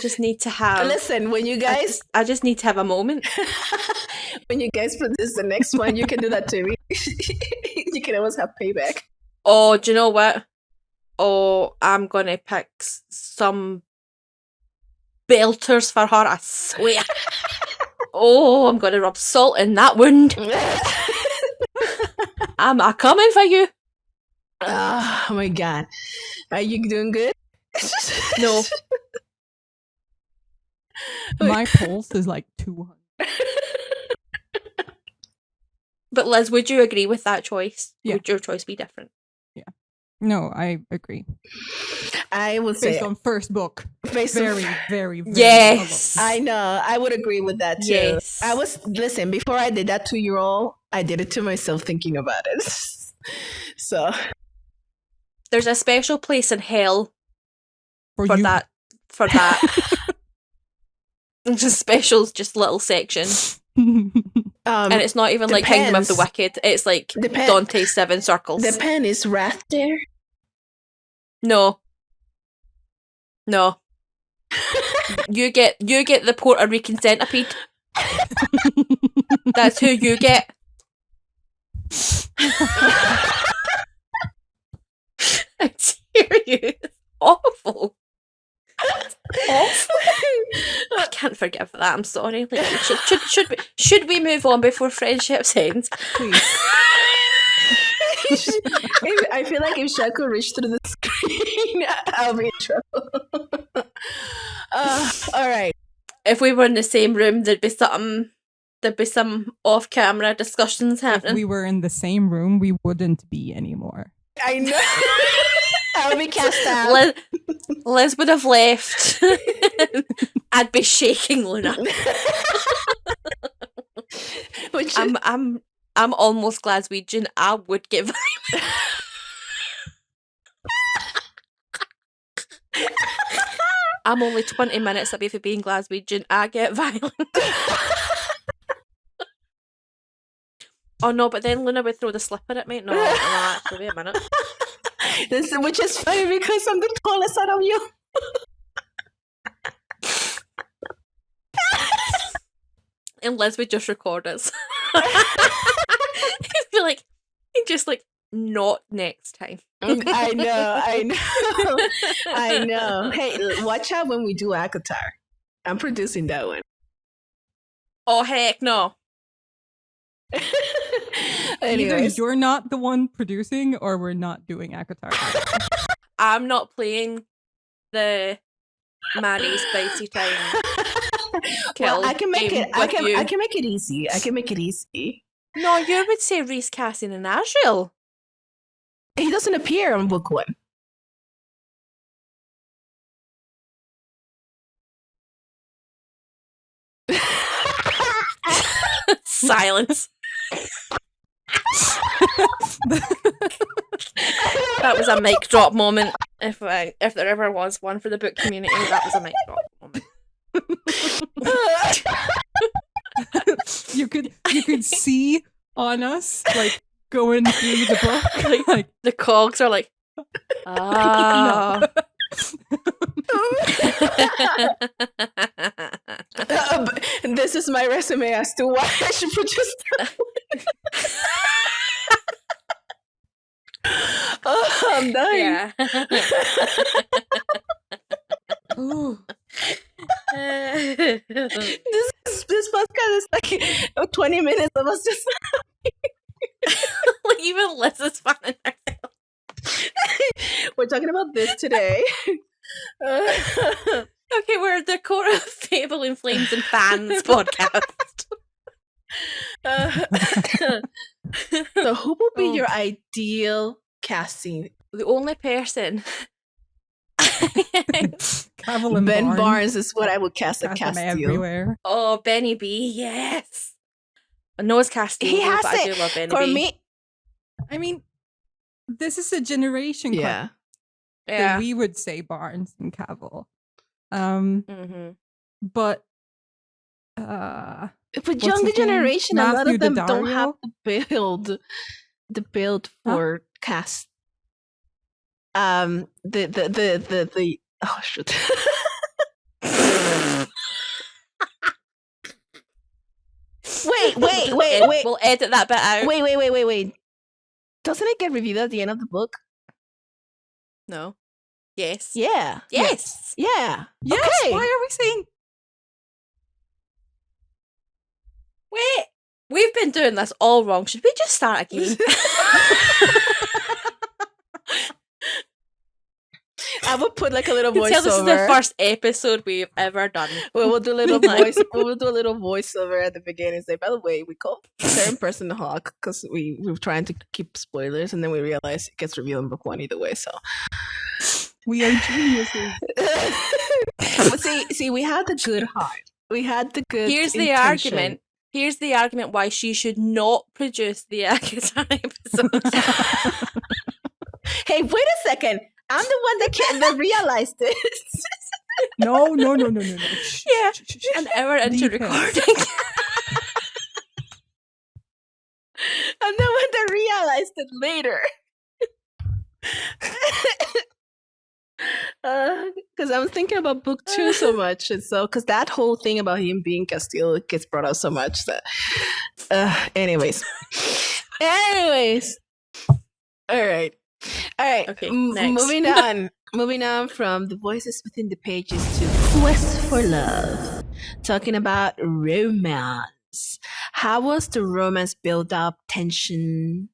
just need to have. Listen, when you guys, I just need to have a moment. when you guys produce the next one, you can do that to me. You can always have payback. Oh, do you know what? Oh, I'm gonna pick some belters for her. I swear. Oh, I'm gonna rub salt in that wound. I'm a coming for you. Oh my god, are you doing good? No. My pulse is like 200. But Liz, would you agree with that choice? Yeah. Would your choice be different? No, I agree. I would say Based on first book. based Very, on, very, very Yes. alone. I know. I would agree with that too. Yes. I was listen before I did that 2-year-old. I did it to myself thinking about it. So There's a special place in hell for you. that. For that. It's a special, just little section. And it's not even like Kingdom of the depends. Wicked. It's like Depend- Dante's 7 Circles. the pen is wrath there. No. You get the Puerto Rican centipede. That's who you get. I dare you. It's awful. It's awful. I can't forgive that. I'm sorry. Like, should we move on before friendships end? Please. I feel like if Shaq could reach through the screen, I'll be in trouble. All right. If we were in the same room, there'd be some off-camera discussions If happening. we were in the same room, we wouldn't be anymore. I know. I'll be cast out. Liz would have left. I'd be shaking, Luna. I'm almost Glaswegian. I would get violent. I'm only 20 minutes away from being Glaswegian. I get violent. Oh no, but then Luna would throw the slipper at me. No, actually, wait a minute. Which is funny because I'm the tallest out of you. And Liz would just record us. He'd be like, not next time. I know. Hey, watch out when we do ACOFF. I'm producing that one. Oh, heck no. Either you're not the one producing or we're not doing ACOFF. I'm not playing the Maddie Spicy Time. Well, I can make it. I can make it easy. No, you would say Reese, Cassian, and Asriel. He doesn't appear on book 1. Silence. That was a mic drop moment. If there ever was one for the book community, that was a mic drop moment. You could see on us like going through the book, like the cogs are like, ah. This is my resume as to why I should produce that. Oh, I'm dying. Yeah. This podcast is like 20 minutes of us just like even Liz is finding herself. We're talking about this today. Okay, we're the Core of Fable and Flames and Fans podcast. So who will be your ideal casting? The only person. Caraval and Ben Barnes is what I would cast a Castiel. Everywhere. Oh, Benny B, yes. No, it's Castiel. He has but it. I do love Benny For B. me, I mean, this is a generation yeah. that we would say Barnes and Caraval. Mm-hmm. But for younger generation, a lot of them don't have the build for cast. The oh shit. wait. We'll edit that bit out. Wait. Doesn't it get revealed at the end of the book? No. Yes. Yeah. Yes. Yeah. Yes. Okay. Why are we saying? Wait. We've been doing this all wrong. Should we just start again? I would put like a little voiceover. This is the first episode we've ever done. We'll do a little voice. We'll do a little voiceover at the beginning and say, by the way, we called a certain person the Hawk because we were trying to keep spoilers, and then we realized it gets revealed in book 1 either way. So we are geniuses. But see, we had the good heart. We had the good. Here's the argument. Here's the argument why she should not produce the ACOFF episode. Hey, wait a second. I'm the one that realized this. No. Yeah, an hour into recording. I'm the one that realized it later. Because I was thinking about book 2 so much, and so because that whole thing about him being Castile gets brought out so much that. Anyways. All right. Okay, next. Moving on from the voices within the pages to Quest for Love. Talking about romance. How was the romance build up, tension,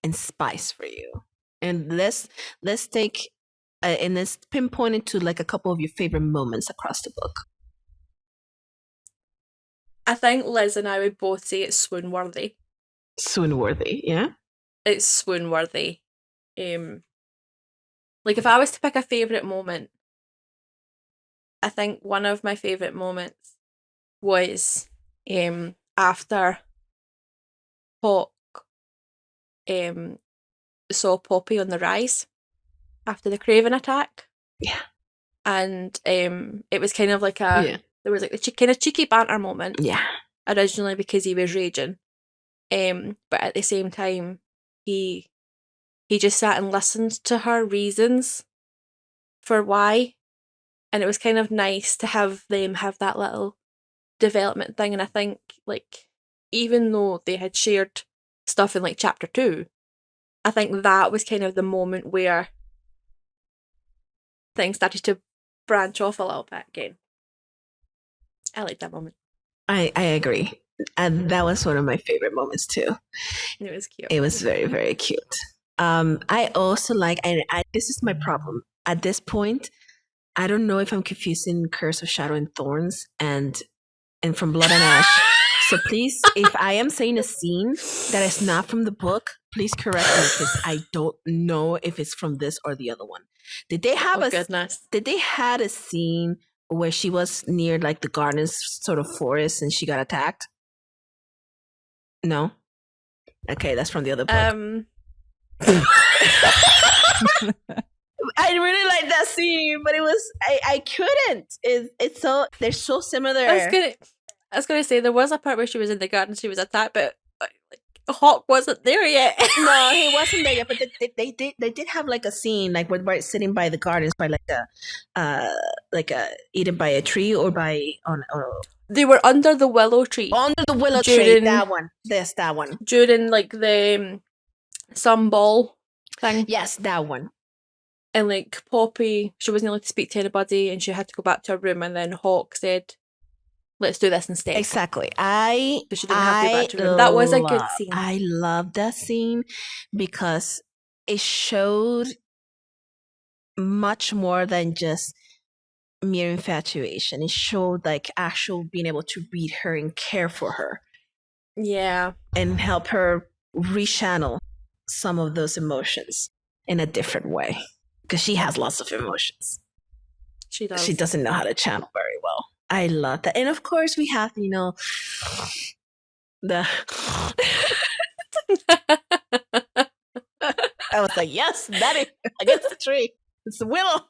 and spice for you? And let's take and let's pinpoint it to like a couple of your favorite moments across the book. I think Liz and I would both say it's swoon-worthy. Swoon-worthy, yeah? It's swoon-worthy. Like if I was to pick a favourite moment, I think one of my favourite moments was after Hawk saw Poppy on the rise after the Craven attack. Yeah. And it was kind of like there was like a kind of cheeky banter moment. Yeah. Originally because he was raging. But at the same time, he just sat and listened to her reasons for why. And it was kind of nice to have them have that little development thing. And I think, like, even though they had shared stuff in, like, chapter 2, I think that was kind of the moment where things started to branch off a little bit again. I like that moment. I agree. And that was one of my favorite moments too. It was cute. It was very, very cute. I also like, and this is my problem. At this point, I don't know if I'm confusing Curse of Shadow and Thorns and From Blood and Ash. So please, if I am saying a scene that is not from the book, please correct me because I don't know if it's from this or the other one. Did they have Did they had a scene where she was near like the gardens sort of forest and she got attacked? No. Okay, that's from the other book. I really like that scene, but it was I couldn't. It's so they're so similar. I was gonna say there was a part where she was in the garden, she was attacked, but like, Hawk wasn't there yet. No, he wasn't there yet. But they did have like a scene like where sitting by the gardens by like a either by a tree or by on. They were under the willow tree. Under the willow tree. That one. Yes, that one. During like the sun ball thing. Yes, that one. And like Poppy, she wasn't able to speak to anybody and she had to go back to her room, and then Hawk said, let's do this instead. Exactly. So she didn't have to go back to her room. That was a good scene. I love that scene because it showed much more than just mere infatuation. It showed like actual being able to read her and care for her. Yeah. And help her rechannel some of those emotions in a different way. Because she has lots of emotions. She does. She doesn't know how to channel very well. I love that. And of course we have, the I was like, yes, that is against the tree. It's the willow.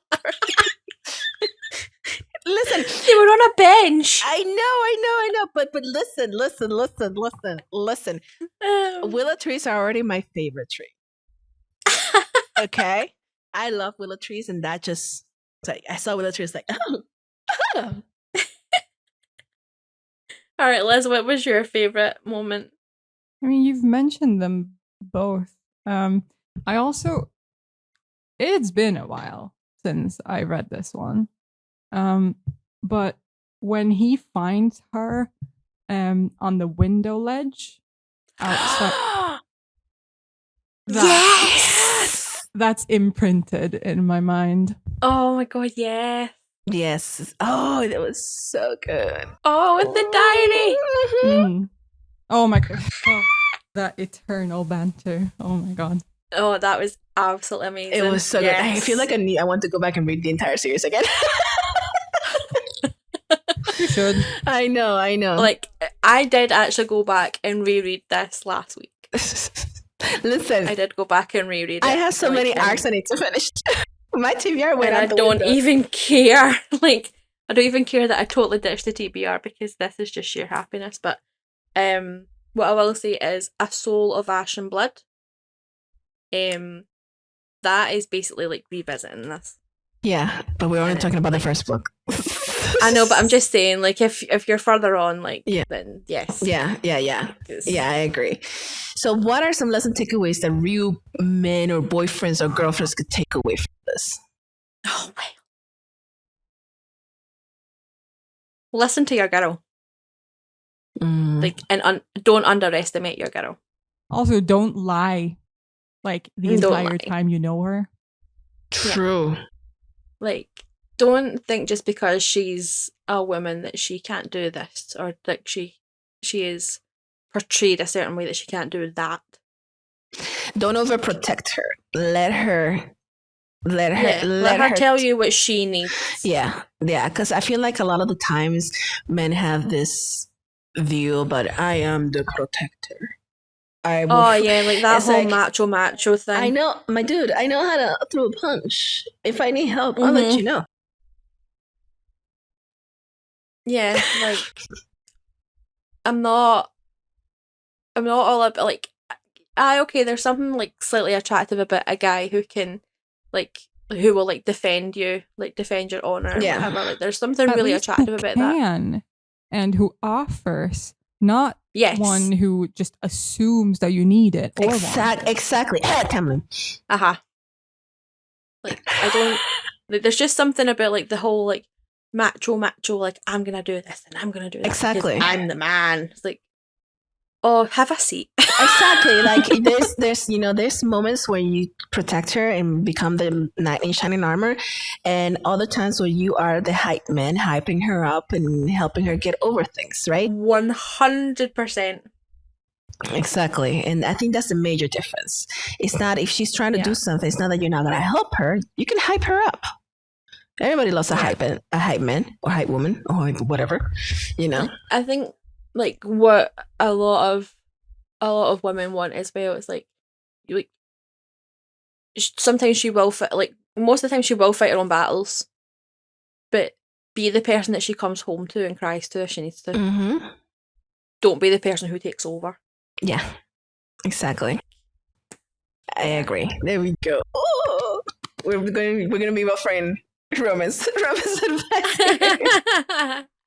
Listen. They were on a bench. I know. But listen. Willow trees are already my favorite tree. Okay? I love willow trees, and that just, it's like, I saw willow trees like, oh. All right, Liz, what was your favorite moment? I mean, you've mentioned them both. It's been a while since I read this one. But when he finds her on the window ledge outside, Yes! That's imprinted in my mind. Oh my god, yeah. Yes. Oh, that was so good. Oh, with the diary. Mm-hmm. Oh my god. Oh, that eternal banter. Oh my god. Oh, that was absolutely amazing. It was so good. I feel like I want to go back and read the entire series again. You should. I know. Like, I did actually go back and reread this last week. Listen. I did go back and reread it. I have so many arcs I need to finish. My TBR went out and I don't even care. Like, I don't even care that I totally ditched the TBR because this is just sheer happiness. But what I will say is A Soul of Ash and Blood. That is basically like revisiting this. Yeah, but we're only talking about the first book. I know, but I'm just saying, like, if you're further on, like, then yes. Yeah, I agree. So what are some lesson takeaways that real men or boyfriends or girlfriends could take away from this? Oh, well. Listen to your girl. Like, and don't underestimate your girl. Also, don't lie. Like, the entire time you know her. True. Yeah. Like, don't think just because she's a woman that she can't do this, or that she is portrayed a certain way that she can't do that. Don't overprotect her. Let her tell you what she needs. Yeah, because I feel like a lot of the times men have this view about I am the protector. I will. Oh yeah, like that It's whole like, macho thing. I know, my dude. I know how to throw a punch. If I need help, I'll let you know. Yeah, like I'm not all about like. Okay, there's something like slightly attractive about a guy who can, like, who will like defend you, like defend your honor and Yeah. whatever. Like, there's something At really least attractive who about can, that. and who offers, not Yes. one who just assumes that you need it or want it. Exactly. Cameron. Like, I don't. Like, there's just something about like the whole like macho, like I'm gonna do this and I'm gonna do that. Exactly. Because I'm the man. It's like, oh, have a seat. Exactly. Like there's moments where you protect her and become the knight in shining armor, and other times where you are the hype man, hyping her up and helping her get over things, right? 100%. Exactly. And I think that's the major difference. It's not if she's trying to do something, it's not that you're not gonna help her. You can hype her up. Everybody loves a hype man or hype woman or whatever, you know. I think like what a lot of women want as well is like sometimes she will fight, like most of the time she will fight her own battles, but be the person that she comes home to and cries to if she needs to. Mm-hmm. Don't be the person who takes over. Yeah, exactly. I agree. There we go. Oh, we're gonna be my friend. Romance advice.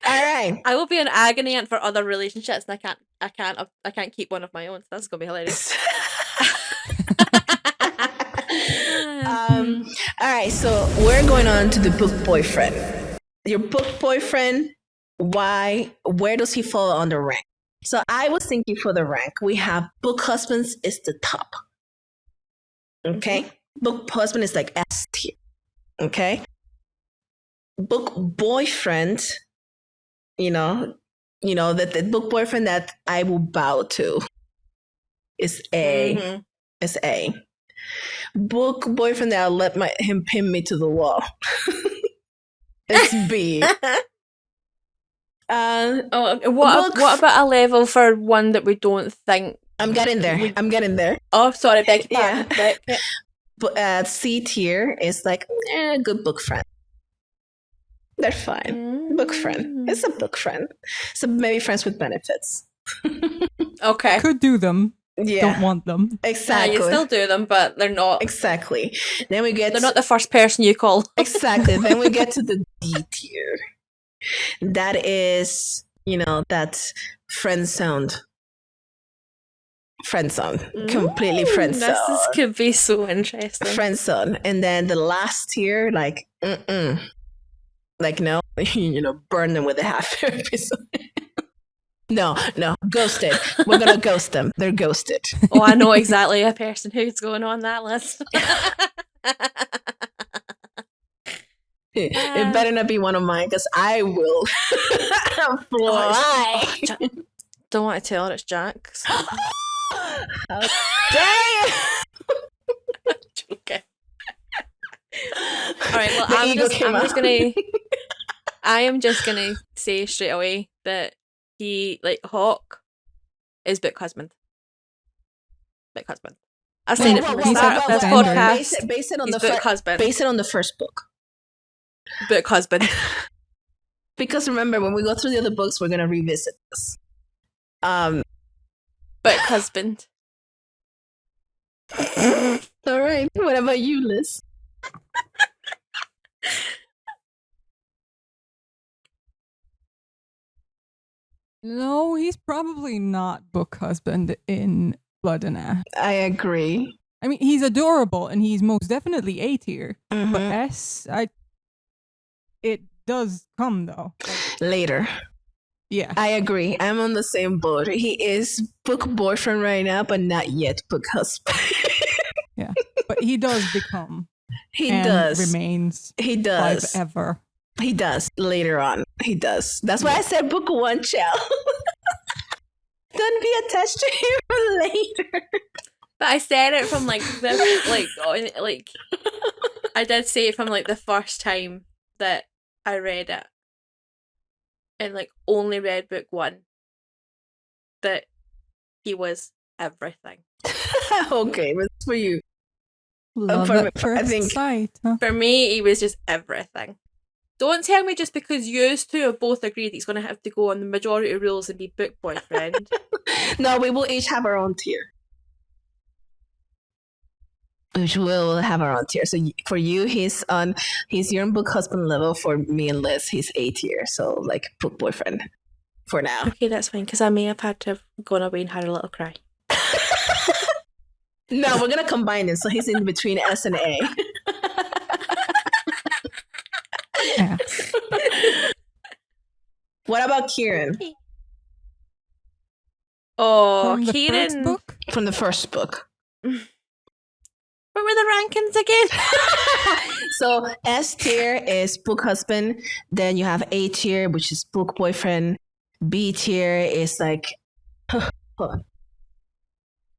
All right. I will be an agony aunt for other relationships, and I can't keep one of my own. So that's gonna be hilarious. All right. So we're going on to the book boyfriend. Your book boyfriend. Why? Where does he fall on the rank? So I was thinking for the rank, we have book husbands is the top. Okay. Book husband is like S tier. Okay. Book boyfriend, that the book boyfriend that I will bow to is A. Mm-hmm. Is A. Book boyfriend that I'll let him pin me to the wall. It's B. What about a level for one that we don't think? I'm getting there. Oh, sorry, beg your pardon. Yeah. But C tier is like good book friend. They're fine. Book friend. It's a book friend. So maybe friends with benefits. Okay. Could do them. Yeah. Don't want them. Exactly. You still do them, but they're not. Exactly. Then they're not the first person you call. Exactly. Then we get to the D tier. That is, that friend zone. Completely friend zone. This could be so interesting. Friend zone. And then the last tier, like, like, no, burn them with a half episode. No, ghosted. We're going to ghost them. They're ghosted. Oh, I know exactly a person who's going on that list. It better not be one of mine because I will fly. Don't want to tell her it's Jack's. How dare you? Okay. All right. Well, I am just gonna say straight away that he, like, Hawk is book husband. Book husband. I've said it from the start of this podcast. Base it on the book husband. Base it on the first book. Book husband. Because remember, when we go through the other books, we're gonna revisit this. Book husband. All right. What about you, Liz? No, he's probably not book husband in Blood and Ash. I agree. I mean, he's adorable and he's most definitely A tier. Mm-hmm. But S, it does come though. Later. Yeah. I agree. I'm on the same boat. He is book boyfriend right now, but not yet book husband. Yeah. But he does become. He and does. Remains. He does. Forever. He does. Later on. He does. That's why I said book one, Chelle. Don't be attached to him later. But I said it from like I did say it from like the first time that I read it, and like only read book one, that he was everything. Okay, but it's for you. Love for me- at first I think- sight. Huh? For me, he was just everything. Don't tell me just because you two have both agreed he's going to have to go on the majority rules and be book boyfriend. No, we will each have our own tier. Which will have our own tier. So for you, he's your book husband level. For me and Liz, he's A tier. So like book boyfriend for now. Okay, that's fine, because I may have had to have gone away and had a little cry. No, we're gonna combine it. So he's in between S and A. Yeah. What about Kieran Oh, From the Kieran. first book? from the first book? What were the rankings again? So S tier is book husband. Then you have A tier, which is book boyfriend. B tier is like, hold on.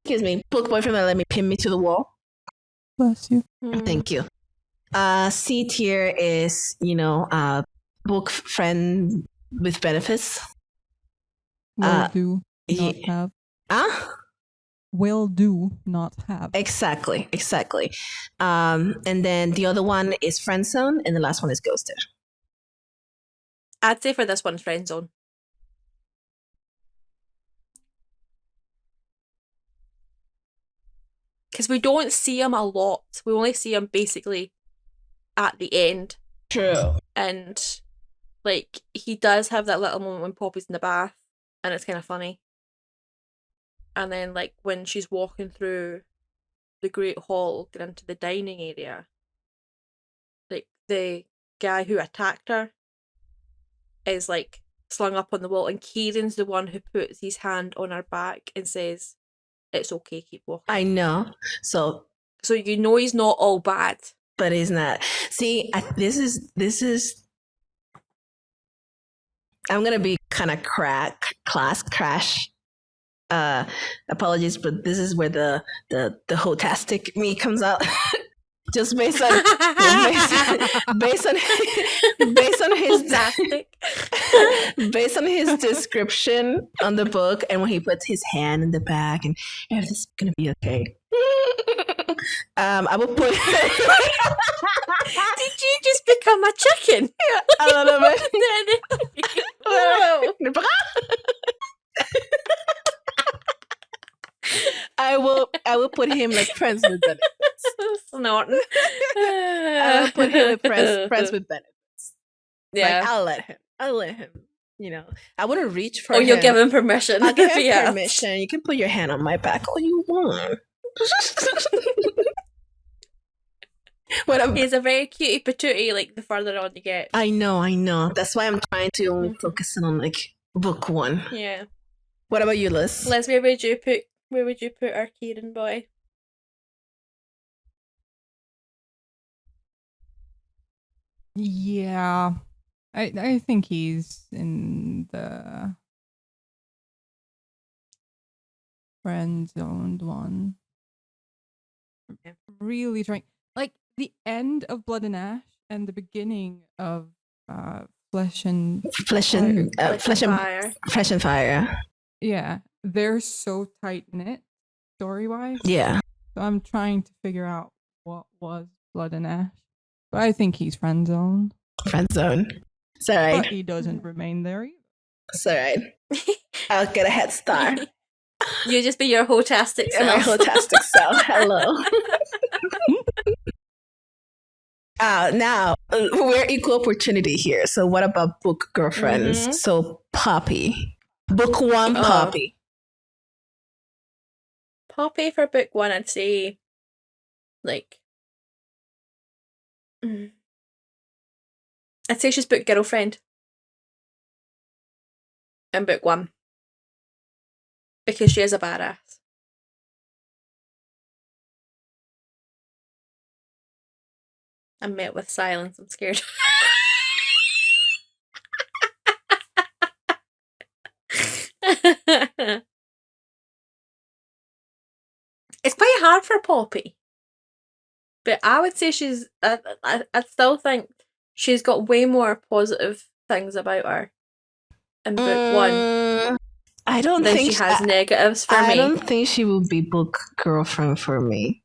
Excuse me, book boyfriend that let me pin me to the wall. Bless you. Thank you. C tier is, book friend with benefits. Will do not yeah. have. Ah, Will do not have. exactly. And then the other one is friend zone, and the last one is ghosted. I'd say for this one, friend zone. Because we don't see him a lot. We only see him basically at the end. True. And, like, he does have that little moment when Poppy's in the bath, and it's kind of funny. And then, like, when she's walking through the Great Hall, getting into the dining area, like, the guy who attacked her is, like, slung up on the wall, and Kieran's the one who puts his hand on her back and says, "It's okay, keep walking." I know. So, So you know he's not all bad. but he's not. See, this is. I'm gonna be kind of class crash. Apologies, but this is where the hotastic me comes out. Just based on based on his Fantastic. based on his description on the book, and when he puts his hand in the back and everything's gonna be okay. I will put. Did you just become a chicken? A little bit. I will put him like friends with benefits. Snorting. I will put him with friends with benefits. Yeah. Like, I'll let him. I wouldn't reach for him. You'll give him permission. I'll give him Yeah. permission. You can put your hand on my back all you want. He's a very cutie patootie, like the further on you get. I know. That's why I'm trying to only focus on like book one. Yeah. What about you, Liz? Liz, where would you put our Kieran boy? Yeah. I think he's in the friend-zoned one. Yeah. Really trying. Like, the end of Blood and Ash and the beginning of Flesh and Fire. Yeah, they're so tight-knit story-wise. Yeah. So I'm trying to figure out what was Blood and Ash. But I think he's friend-zoned. Friend zone. It's alright. But he doesn't remain there either. It's alright. I'll get a head start. You just be your hotastic My self. hotastic self. Hello. Now, we're equal opportunity here. So what about book girlfriends? Mhm. So Poppy. Book one, Oh. Poppy. Poppy for book one, I'd say, like, I'd say she's book girlfriend in book one because she is a badass. I'm met with silence. I'm scared. It's quite hard for Poppy, but I would say she's. I still think she's got way more positive things about her in book one. I don't Then think she has negatives for me. I don't think she will be book girlfriend for me.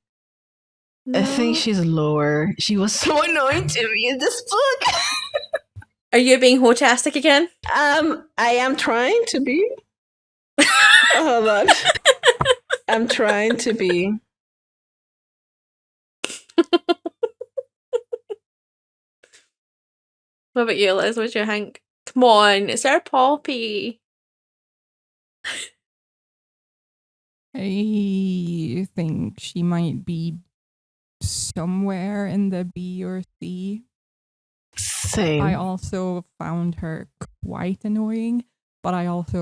No. I think she's lower. She was so annoying to me in this book. Are you being hotastic again? I am trying to be. Hold on. I'm trying to be. What about you, Liz? What do you think? Come on, it's our Poppy. I think she might be somewhere in the B or C. Same. I also found her quite annoying, but I don't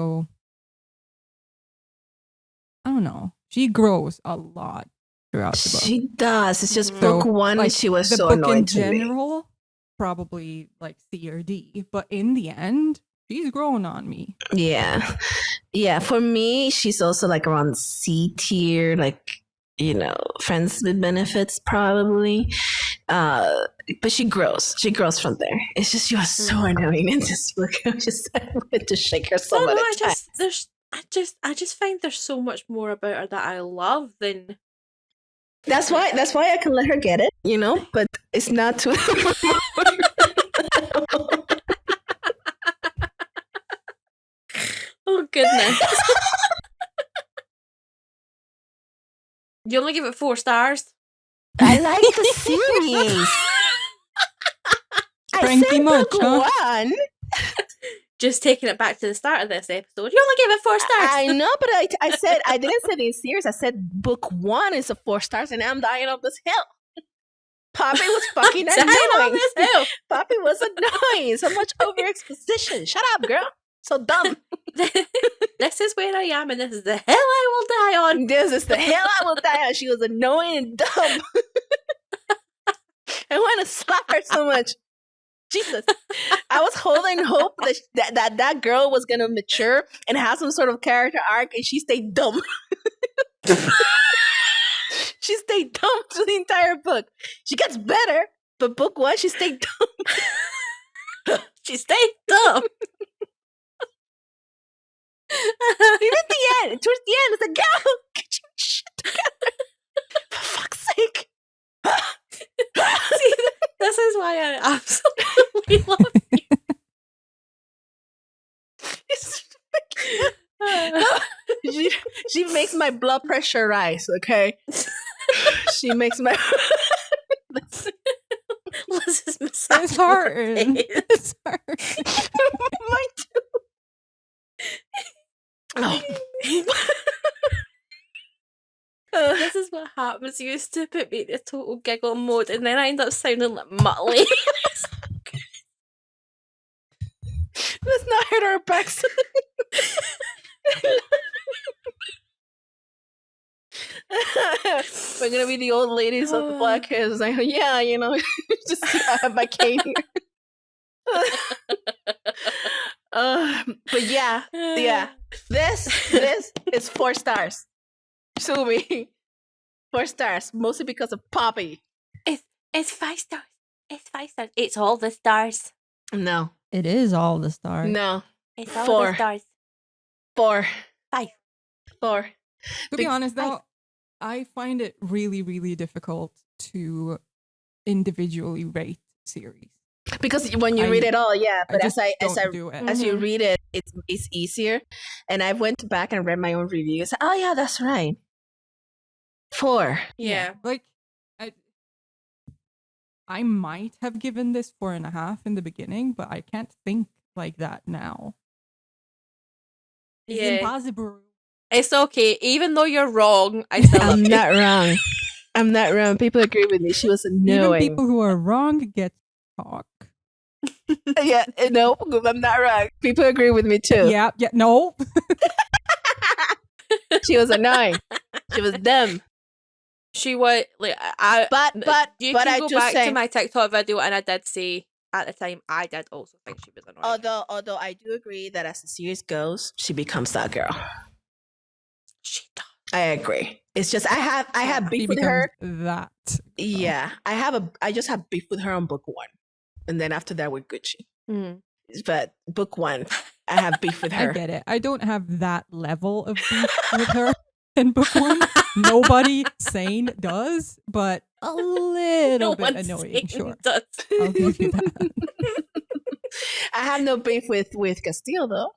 know. She grows a lot throughout the book. She does. It's just Mhm. book one. like, She was the so book annoying in to me. general, probably like C or D, but in the end, she's grown on me. Yeah. Yeah. For me, she's also like around C tier, like, friends with benefits probably. But she grows. She grows from there. It's just she was so annoying in this book. I wanted to shake her so many times. I just find there's so much more about her that I love than. That's why I can let her get it, but it's not too. Oh goodness! You only give it 4 stars. I like the series. Cranky much, huh? One. Just taking it back to the start of this episode. You only gave it 4 stars. I know, but I said I didn't say the series. I said book 1 is a 4 stars, and I'm dying of this hill. Poppy was fucking Dying annoying. on this hill. Poppy was annoying. So much over exposition. Shut up, girl. So dumb. This is where I am, and this is the hill I will die on. This is the hill I will die on. She was annoying and dumb. I want to slap her so much. Jesus. I was holding hope that girl was going to mature and have some sort of character arc, and she stayed dumb. She stayed dumb through the entire book. She gets better, but book 1, she stayed dumb. She stayed dumb. Even at the end, towards the end, it's like, girl, get your shit together. For fuck's sake. See, this is why I absolutely love you. She makes my blood pressure rise, okay? She makes my... Liz is It's hard. It's hard. Mine too. Oh. This is what happens. You used to put me in a total giggle mode, and then I end up sounding like Muttley. Let's not hurt our backs. We're gonna be the old ladies of the black hairs. Like, yeah, just I have my cane here. But yeah. This is 4 stars. Sue me. 4 stars, mostly because of Poppy. It's 5 stars. It's 5 stars. It's all the stars. No. It is all the stars. No. It's all 4. the stars. 4. 5. 4. To be honest, though, I find it really, really difficult to individually rate series. Because when you read it all, yeah. But as you Mhm. read it, it's easier. And I went back and read my own reviews. Oh yeah, that's right. 4. Yeah. Like, I might have given this 4.5 in the beginning, but I can't think like that now. It's Yeah. impossible. It's okay. Even though you're wrong, I still love I'm you. not wrong. I'm not wrong. People agree with me. She was annoying. Even people who are wrong get talk. Yeah, no, I'm not wrong. People agree with me too. Yeah, no. She was annoying. She was dumb. She was like But you but can I go just back say, to my TikTok video, and I did say at the time I did also think she was annoying. although I do agree that as the series goes, she becomes that girl. She does. I agree. It's just I have beef She with her. That. Yeah, I just have beef with her on book 1, and then after that we're Gucci. Mm. But book 1, I have beef with her. I get it. I don't have that level of beef with her in book one. Nobody sane does, but a little bit annoying, sure. Does. I'll give you that. I have no beef with Castile though.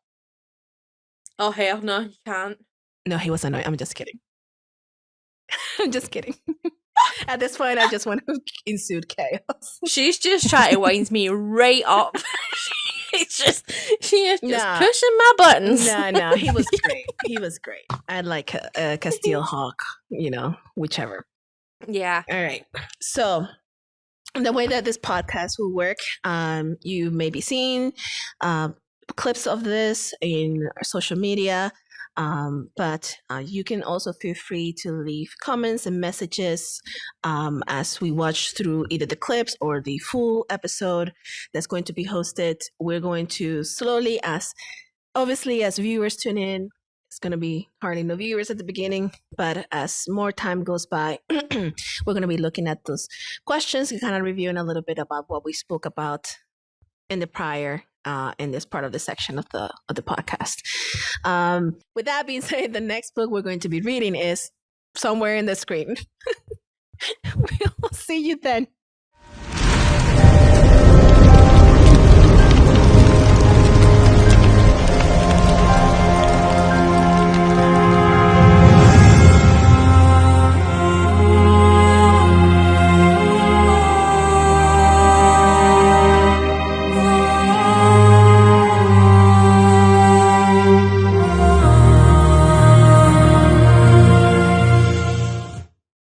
Oh hell no, you can't. No, he was annoying. I'm just kidding. I'm just kidding. At this point, I just want to ensue chaos. She's just trying to wind me right up. She is just pushing my buttons. No, he was great. He was great. I like Castile Hawk, whichever. Yeah. All right. So the way that this podcast will work, you may be seeing clips of this in our social media. But you can also feel free to leave comments and messages as we watch through either the clips or the full episode that's going to be hosted. We're going to slowly, as viewers tune in, it's going to be hardly no viewers at the beginning, but as more time goes by, we're going to be looking at those questions and kind of reviewing a little bit about what we spoke about in the prior in this part of the section of the podcast. With that being said, the next book we're going to be reading is somewhere in the screen. We'll see you then.